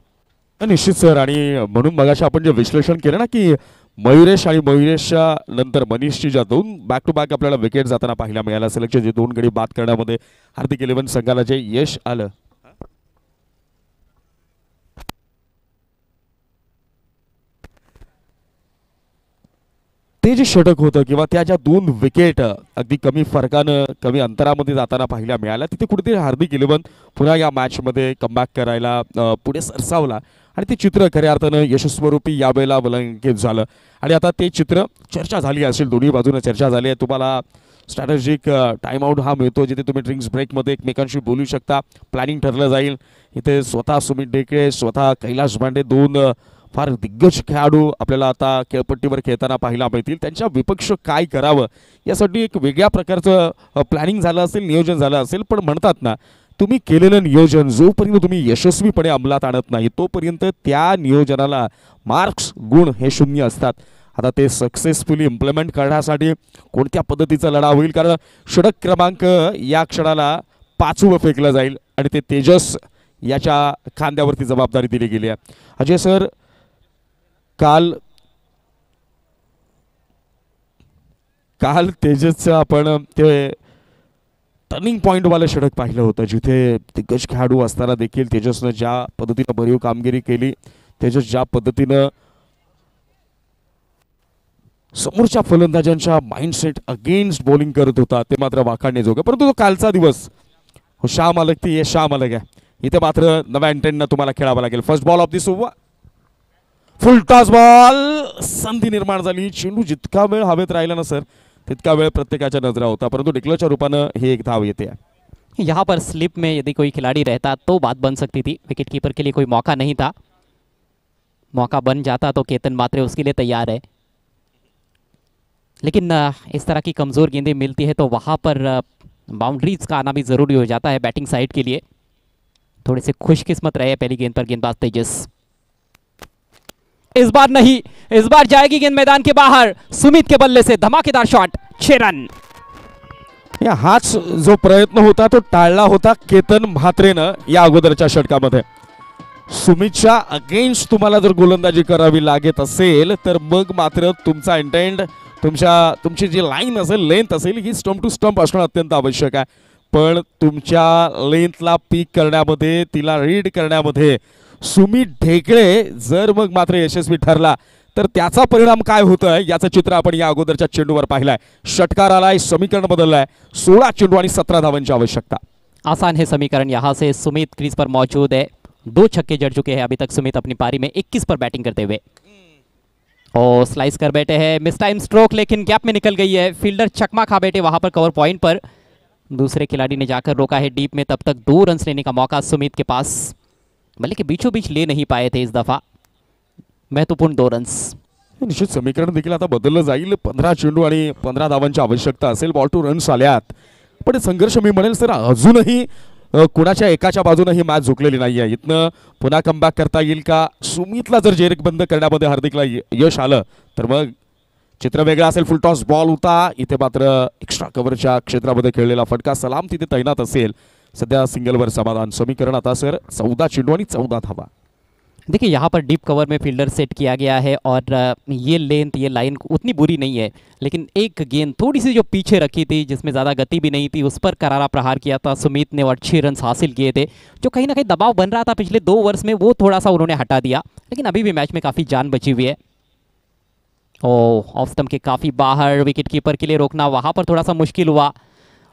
निश्चित सर, आणि म्हणून मगाशी आपण जे विश्लेषण केलं ना की मयुरेश आणि मयुरेशच्या नंतर मनीषची ज्या 2 बॅक टू बॅक आपल्याला विकेट जाताना पाहायला मिळाल्या, सलगचे जे 2 गडी बाद करण्यामध्ये हार्दिक 11 संघाला जे यश आलं, ते जे षटक होतं किंवा त्या ज्या 2 विकेट अगदी कमी फरकानं कमी अंतरामध्ये जाताना पाहायला मिळाल्या, तिथे कुठेतरी हार्दिक 11 पुन्हा या मॅचमध्ये कमबॅक करायला पुढे सरसावला आणि ते चित्र खऱ्या अर्थानं यशस्वरूपी यावेळेला वलंकित झालं। आणि आता ते चित्र चर्चा झाली असेल, दोन्ही बाजूने चर्चा झाली आहे। तुम्हाला स्ट्रॅटेजिक टाइम आउट हा मिळतो जिथे तुम्ही ड्रिंक्स ब्रेकमध्ये एकमेकांशी बोलू शकता, प्लॅनिंग ठरलं जाईल। इथे स्वतः सुमित ढेकळे, स्वतः कैलास भांडे, 2 फार दिग्गज खेळाडू आपल्याला आता खेळपट्टीवर खेळताना पाहायला मिळतील। त्यांच्या विपक्ष काय करावं यासाठी एक वेगळ्या प्रकारचं प्लॅनिंग झालं असेल, नियोजन झालं असेल, पण म्हणतात ना तुम्ही केलेलं नियोजन जोपर्यंत तुम्ही यशस्वीपणे अंमलात आणत नाही तोपर्यंत त्या नियोजनाला मार्क्स गुण हे शून्य असतात. आता ते सक्सेसफुली इम्प्लिमेंट करण्यासाठी कोणत्या पद्धतीचा लढा होईल, कारण षटक क्रमांक या क्षणाला 5वं फेकलं जाईल आणि ते तेजस याच्या खांद्यावरती जबाबदारी दिली गेली आहे. अजय सर, काल तेजसचं आपण ते टर्निंग पॉईंटवालं षटक पाहिलं होतं, जिथे दिग्गज खेळाडू असताना देखील तेजसनं ज्या पद्धतीनं भरीव कामगिरी केली, तेजस ज्या पद्धतीनं समोरच्या फलंदाजांच्या माइंडसेट अगेन्स्ट बॉलिंग करत होता ते मात्र वाखाणण्याजोगं. परंतु तो कालचा दिवस शाह मालक ती शाह मालक आहे. इथे मात्र नव्या इंटेंटनं तुम्हाला खेळावं लागेल. First ball of this over, full toss ball, संधी निर्माण झाली. चेंडू जितका वेळ हवेत राहिला ना सर तितका वेळ प्रत्येकाच्या नजरा होता, परंतु डिक्लरच्या रूपानं हे एक धाव येते. यहाँ पर स्लिप में यदि कोई खिलाड़ी रहता तो बात बन सकती थी. विकेट कीपर के लिए कोई मौका नहीं था. मौका बन जाता तो केतन मात्रे उसके लिए तैयार है, लेकिन इस तरह की कमज़ोर गेंदें मिलती है तो वहाँ पर बाउंड्रीज का आना भी ज़रूरी हो जाता है बैटिंग साइड के लिए. थोड़े से खुशकिस्मत रहे पहली गेंद पर गेंदबाज तेजस. इस बार नहीं, इस बार जाएगी गेंद मैदान के बाहर. सुमित के बल्ले से धमाकेदार शॉट, 6 रन. हाच जो प्रयत्न होता तो टाळला होता केतन म्हात्रेनं या अगोदरच्या षटकामध्ये. सुमितच्या अगेन्स्ट तुम्हाला जर गोलंदाजी करावी लागत असेल तर मग मात्र तुमचा इंटेंट, तुमची जी लाईन असेल, लेंथ असेल, ही स्टंप टू स्टंप असणं अत्यंत आवश्यक आहे. पण तुमच्या लेंथला पीक करण्यामध्ये, तिला रीड करण्यामध्ये सुमित ढेकळे जर मग मात्र यशस्वी ठरला तर त्याचा परिणाम काय होतोय याचं चित्र आपण या अगोदरच्या चेंडूवर पाहिलंय. षटकार आलाय, समीकरण बदललंय. 16 चेंडू आणि 17 धावांची आवश्यकता. आसान है समीकरण. यहाँ से सुमित क्रीज पर मौजूद है. 2 छक्के जड़ चुके हैं अभी तक सुमित अपनी पारी में 21 पर बैटिंग करते हुए. और स्लाइस कर बैठे हैं, मिस टाइम स्ट्रोक, लेकिन गैप में निकल गई है. फील्डर चकमा खा बैठे वहां पर कवर पॉइंट पर. दूसरे खिलाड़ी ने जाकर रोका है डीप में. तब तक 2 रन लेने का मौका सुमित के पास, भले के बीचों बीच ले नहीं पाए थे इस दफा. महत्वपूर्ण 2 रन. निश्चित समीकरण देखील आता बदललं जाईल. 15 चेंडू आणि 15 धावांची आवश्यकता असेल. बॉल टू रन्स आल्यात, पण संघर्ष मी म्हणेल सर अजूनही कुणाच्या एकाच्या बाजूने ही मॅच झुकलेली नाही आहे. इथनं पुन्हा कमबॅक करता येईल का? सुमितला जर जेरक बंद करण्यामध्ये हार्दिकला यश आलं तर मग चित्र वेगळं असेल. फुल टॉस बॉल होता, इथे मात्र एक्स्ट्रा कव्हरच्या क्षेत्रामध्ये खेळलेला फटका सलाम तिथे तैनात असेल. सध्या सिंगलवर समाधान. समीकरण आता सर 14 चेंडू आणि 14 धावा. देखिए यहाँ पर डीप कवर में फील्डर सेट किया गया है और ये लेंथ, ये लाइन उतनी बुरी नहीं है, लेकिन एक गेंद थोड़ी सी जो पीछे रखी थी जिसमें ज़्यादा गति भी नहीं थी, उस पर करारा प्रहार किया था सुमित ने और 6 रन हासिल किए थे. जो कहीं ना कहीं दबाव बन रहा था पिछले 2 ओवर्स में, वो थोड़ा सा उन्होंने हटा दिया, लेकिन अभी भी मैच में काफ़ी जान बची हुई है. ऑफ स्टंप के काफ़ी बाहर, विकेट कीपर के लिए रोकना वहाँ पर थोड़ा सा मुश्किल हुआ.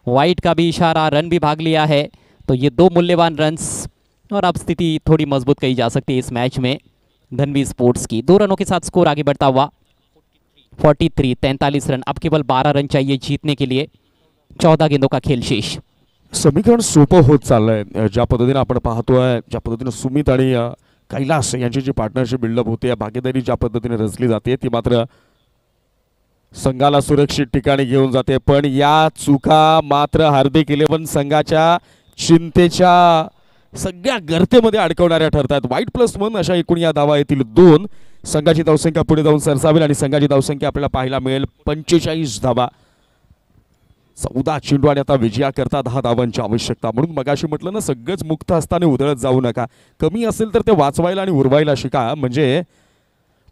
वाइट का भी इशारा, रन भी भाग लिया है, तो ये 2 मूल्यवान रन्स और अब स्थिति थोड़ी मजबूत कही जा सकती है इस मैच में धनवी स्पोर्ट्स की. 2 रनों के साथ स्कोर आगे बढ़ता हुआ 43 रन. अब केवल 12 रन चाहिए जीतने के लिए. 14 गेंदों का खेल शेष. समीकरण सोपं होत चाललंय. ज्या पद्धतीने आपण पाहतोय, ज्या पद्धतीने सुमित आणि कैलास यांची जी पार्टनरशिप बिल्डअप होते, भागीदारी ज्या पद्धतीने रचली जाते ती मात्र संघाला सुरक्षित ठिकाणी घेऊन जाते. पण या चुका मात्र हार्दिक 11 संघाच्या चिंतेच्या सगळ्या गर्तेमध्ये अडकवणाऱ्या ठरतात. वाईट +1 अशा एकूण या धावा येतील 2. संघाची धावसंख्या पुढे जाऊन सरसावेल आणि संघाची धावसंख्या आपल्याला पाहायला मिळेल 45 धावा. 14 चेंडू आणि आता विजयाकरता 10 धावांची आवश्यकता. म्हणून मगाशी म्हटलं ना, सगळंच मुक्त असताना उधळत जाऊ नका. कमी असेल तर ते वाचवायला आणि उरवायला शिका, म्हणजे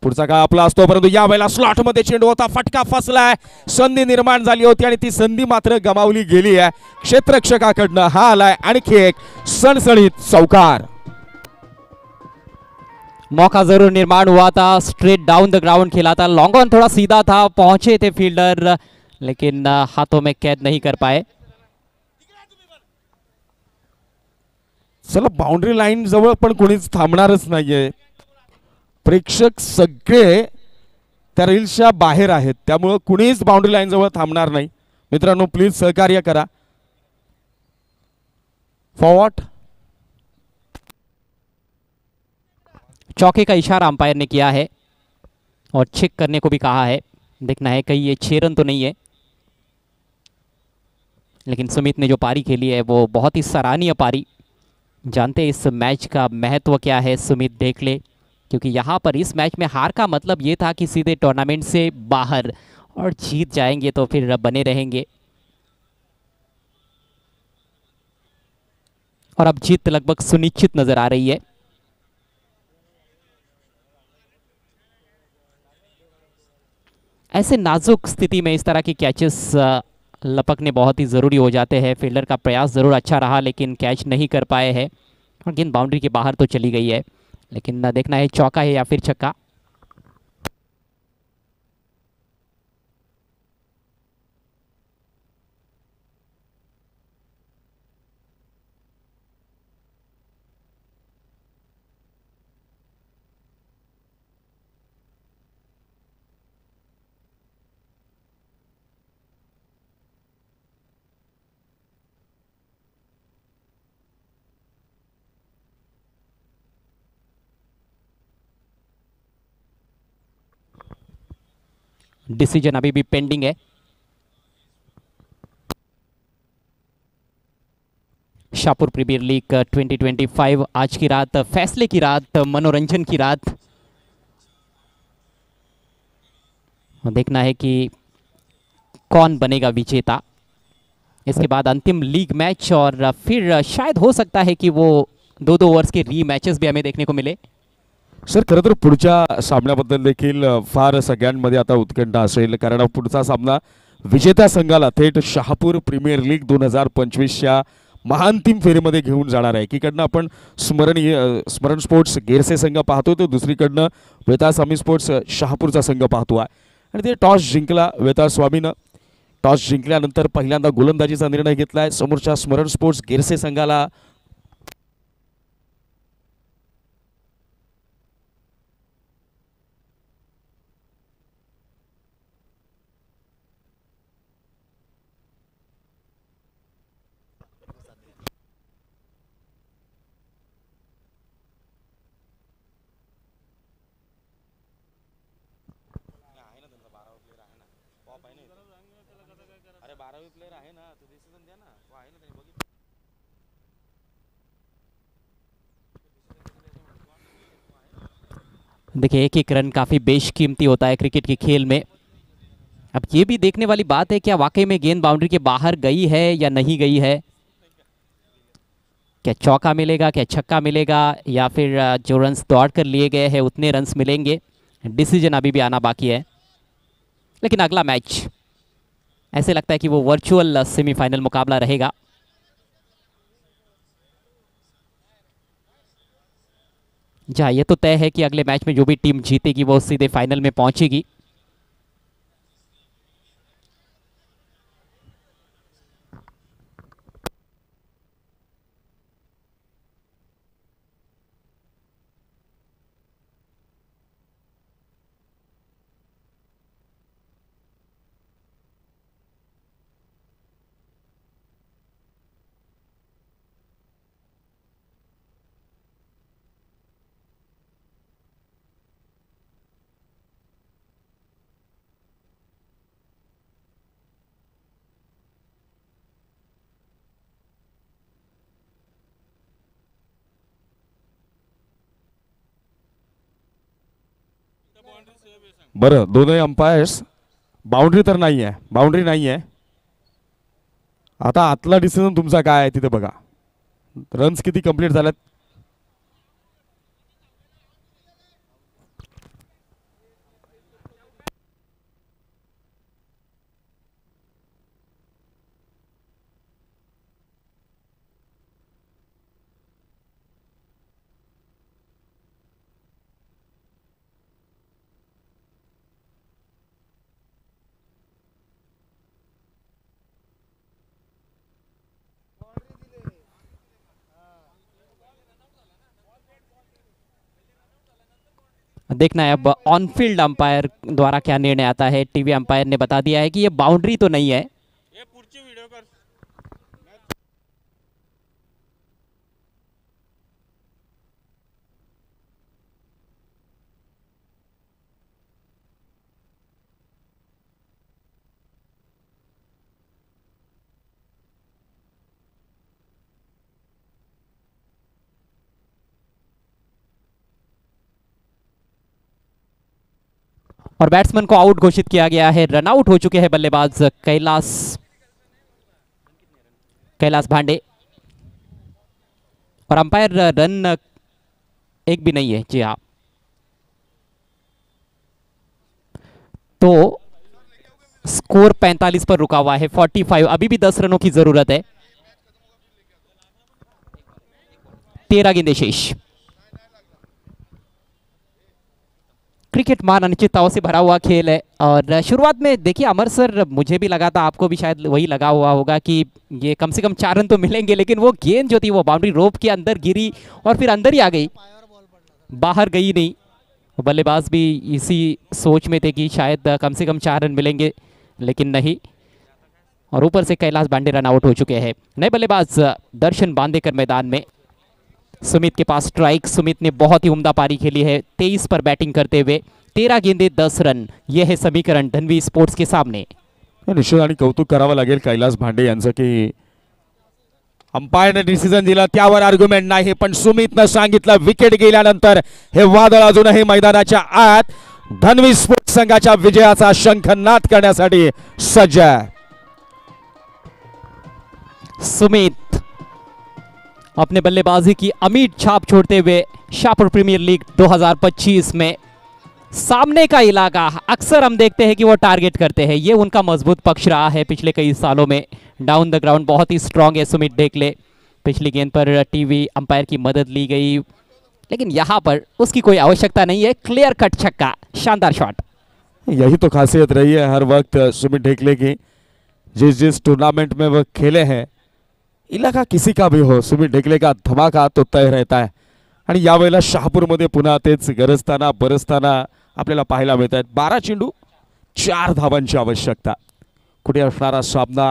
पुढचा काळ आपला असतो. परंतु यावेळेला स्लॉटमध्ये चेंडू होता, फटका फसलाय, संधी निर्माण झाली होती आणि ती संधी मात्र गमावली गेली आहे. क्षेत्ररक्षकाकडनं हा आलाय आणखी एक सणसणीत चौकार. मौका जरूर निर्माण हुआ था, स्ट्रेट डाउन द ग्राउंड खेला था, लॉन्ग ऑन थोड़ा सीधा था, पहुंचे थे फील्डर लेकिन हाथों में कैद नहीं कर पाए. चला, बाउंड्री लाईन जवळ पण कोणीच थांबणारच नाहीये. प्रेक्षक सगळे त्या रील्सच्या बाहेर आहेत, त्यामुळे कुणीच बाउंड्री लाईन जवळ थांबणार नाही. मित्रांनो, प्लीज सहकार्य करा. फॉरवर्ड. चौके का इशारा अंपायर ने किया है और चेक करने को भी कहा है. देखना है कहीं ये 6 रन तो नहीं है. लेकिन सुमित ने जो पारी खेली है वो बहुत ही सराहनीय पारी। जानते हैं इस मैच का महत्व क्या है, सुमित देख ले, क्योंकि यहाँ पर इस मैच में हार का मतलब ये था कि सीधे टूर्नामेंट से बाहर, और जीत जाएंगे तो फिर बने रहेंगे। और अब जीत लगभग सुनिश्चित नजर आ रही है। ऐसे नाजुक स्थिति में इस तरह की कैचेस लपकने बहुत ही ज़रूरी हो जाते हैं। फील्डर का प्रयास ज़रूर अच्छा रहा लेकिन कैच नहीं कर पाए हैं, और गेंद बाउंड्री के बाहर तो चली गई है। लेकिन देखना है चौका है या फिर छक्का। डिसीजन अभी भी पेंडिंग है। शाहपुर प्रीमियर लीग 2025 आज की रात फैसले की रात, मनोरंजन की रात। देखना है कि कौन बनेगा विजेता। इसके बाद अंतिम लीग मैच, और फिर शायद हो सकता है कि वो 2-2 ओवर्स के री मैचेस भी हमें देखने को मिले। सर खरं तर पुढच्या सामन्याबद्दल देखील फार सगळ्यांमध्ये आता उत्कंठा असेल, कारण पुढचा सामना विजेत्या संघाला थेट शहापूर प्रीमियर लीग 2025च्या महाअंतिम फेरीमध्ये घेऊन जाणार आहे। एकीकडनं आपण स्मरण स्पोर्ट्स गेरसे संघ पाहतो, तर दुसरीकडनं वेताळ स्वामी स्पोर्ट्स शहापूरचा संघ पाहतो आहे। आणि ते टॉस जिंकला, वेताळ स्वामीनं टॉस जिंकल्यानंतर पहिल्यांदा गोलंदाजीचा निर्णय घेतलाय। समोरच्या स्मरण स्पोर्ट्स गेरसे संघाला देखिए एक एक रन काफ़ी बेशकीमती होता है क्रिकेट के खेल में। अब ये भी देखने वाली बात है क्या वाकई में गेंद बाउंड्री के बाहर गई है या नहीं गई है। क्या चौका मिलेगा, क्या छक्का मिलेगा, या फिर जो रन्स दौड़ कर लिए गए हैं उतने रन्स मिलेंगे। डिसीजन अभी भी आना बाकी है। लेकिन अगला मैच ऐसे लगता है कि वो वर्चुअल सेमीफाइनल मुकाबला रहेगा। जहाँ ये तो तय है कि अगले मैच में जो भी टीम जीतेगी वो सीधे फाइनल में पहुंचेगी। बरं, दोनही अंपायर्स बाउंड्री तर नाही आहे, बाउंड्री नाही आहे। आता आतला डिसिजन तुमचा काय आहे तिथे बघा। रन्स किती कंप्लीट झालेत? देखना है अब ऑन फील्ड अंपायर द्वारा क्या निर्णय आता है। टीवी अंपायर ने बता दिया है कि ये बाउंड्री तो नहीं है। और बैट्समैन को आउट घोषित किया गया है। रनआउट हो चुके हैं बल्लेबाज कैलाश भांडे और अंपायर रन एक भी नहीं है। जी हाँ, तो स्कोर 45 पर रुका हुआ है। 45, अभी भी 10 रनों की जरूरत है। 13 गेंदें शेष। क्रिकेट मान अनिश्चितताओं से भरा हुआ खेल है और शुरुआत में देखिए अमर सर, मुझे भी लगा था, आपको भी शायद वही लगा हुआ होगा कि ये कम से कम 4 रन तो मिलेंगे, लेकिन वो गेंद जो थी वो बाउंड्री रोप के अंदर गिरी और फिर अंदर ही आ गई, बाहर गई नहीं। बल्लेबाज भी इसी सोच में थे कि शायद कम से कम 4 रन मिलेंगे, लेकिन नहीं। और ऊपर से कैलाश भांडे रन आउट हो चुके हैं। नए बल्लेबाज दर्शन बांदेकर मैदान में। सुमित के पास स्ट्राइक। सुमित ने बहुत ही उम्दा पारी खेली है 23 पर बैटिंग करते हुए। 13 गेंदे 10 रन, यह है समीकरण धनवी स्पोर्ट्स के सामने। निश्चित आणि कौतुक करावं लागेल कैलास भांडे यांचं की अंपायरने डिसिजन दिला त्यावर आर्ग्युमेंट नाही, पण सुमितनं सांगितलं विकेट गेल्यानंतर हे वादळ अजूनही मैदानाच्या आत धनवी स्पोर्ट्स संघाच्या विजयाचा शंखनाद करण्यासाठी सज्ज आहे। सुमित अपने बल्लेबाजी की अमीट छाप छोड़ते हुए शाहपुर प्रीमियर लीग 2025 में सामने का इलाका अक्सर हम देखते हैं कि वो टारगेट करते हैं, ये उनका मजबूत पक्ष रहा है पिछले कई सालों में। डाउन द ग्राउंड बहुत ही स्ट्रांग है सुमित ढेकले। पिछली गेंद पर टीवी अंपायर की मदद ली गई, लेकिन यहाँ पर उसकी कोई आवश्यकता नहीं है। क्लियर कट छक्का, शानदार शॉट। यही तो खासियत रही है हर वक्त सुमित ढेकले की, जिस टूर्नामेंट में वह खेले हैं, इलाका किसी का भी हो, सुमित ढेकले का धमाका तो तय रहता है। आणि यावेळेला शहापूरमध्ये पुन्हा तेच गरजताना बरसताना आपल्याला पाहायला मिळत आहेत। 12 चेंडू 4 धावांची आवश्यकता। कुठे असणारा सामना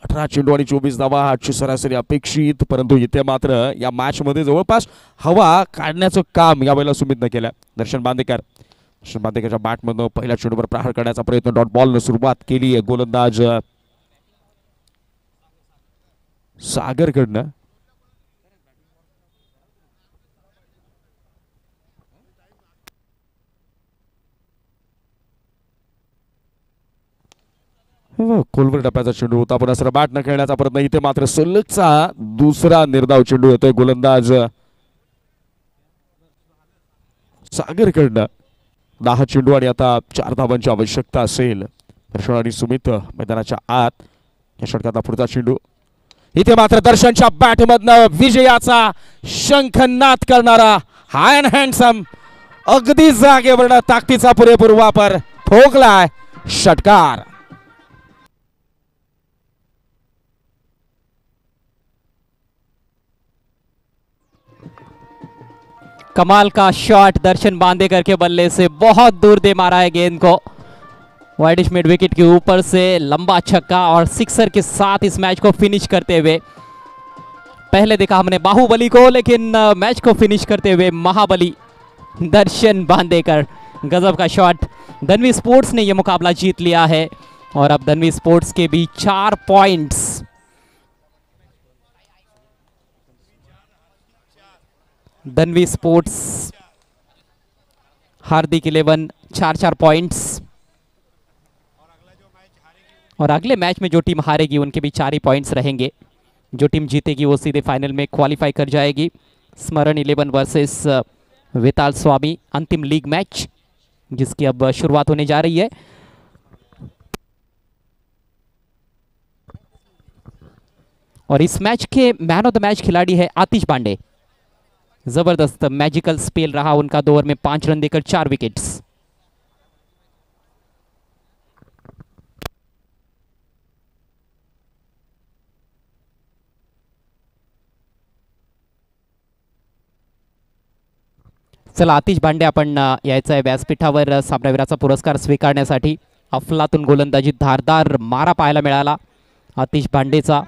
18 चेंडू आणि 24 धावा आजची सरासरी अपेक्षित, परंतु इथे मात्र या मॅच मध्ये जवळपास हवा काढण्याचं काम यावेळेला सुमितनं केलं। दर्शन बांदेकरच्या बॅटमधून पहिल्या चेंडूवर प्रहार करण्याचा प्रयत्न, डॉट बॉलने सुरुवात केली आहे गोलंदाज सागरकडनं। खोलवर टप्प्याचा चेंडू होता, पण असं बॅट न खेळण्याचा प्रयत्न, इथे मात्र सलगचा दुसरा निर्धाव चेंडू येतोय गोलंदाज सागरकडनं। 10 चेंडू आणि आता 4 धावांची आवश्यकता असेल। दर्शन आणि सुमित मैदानाच्या आत। या षटकातला पुढचा चेंडू, इथे मात्र दर्शनच्या बॅटमधनं विजयाचा शंखनाद करणारा हाय अँड हँडसम, अगदी जागेवर ताकदीचा पुरेपूर वापर, ठोकलाय षटकार। कमाल का शॉट दर्शन बांदेकर के बल्ले से बहुत दूर दे मारा है गेंद को। वाइडिश मिड विकेट के ऊपर से लंबा छक्का और सिक्सर के साथ इस मैच को फिनिश करते हुए, पहले देखा हमने बाहुबली को, लेकिन मैच को फिनिश करते हुए महाबली दर्शन बांदेकर। गजब का शॉट। धनवी स्पोर्ट्स ने यह मुकाबला जीत लिया है और अब धनवी स्पोर्ट्स के भी 4 पॉइंट्स। धनवी स्पोर्ट्स, हार्दिक 11 4 पॉइंट्स, और अगले मैच में जो टीम हारेगी उनके भी 4 ही पॉइंट्स रहेंगे। जो टीम जीतेगी वो सीधे फाइनल में क्वालिफाई कर जाएगी। स्मरण 11 वर्सेस वेताल स्वामी अंतिम लीग मैच, जिसकी अब शुरुआत होने जा रही है। और इस मैच के मैन ऑफ द मैच खिलाड़ी है आतिश पांडे। जबरदस्त मैजिकल स्पेल रहा उनका, 2 ओवर में 5 रन देकर 4 विकेट्स। चला आतिश भांडे आपण यायचं आहे व्यासपीठावर सामनावीराचा पुरस्कार स्वीकारण्यासाठी। अफलातून गोलंदाजी, धारदार मारा पाहायला मिळाला आतिश भांडेचा।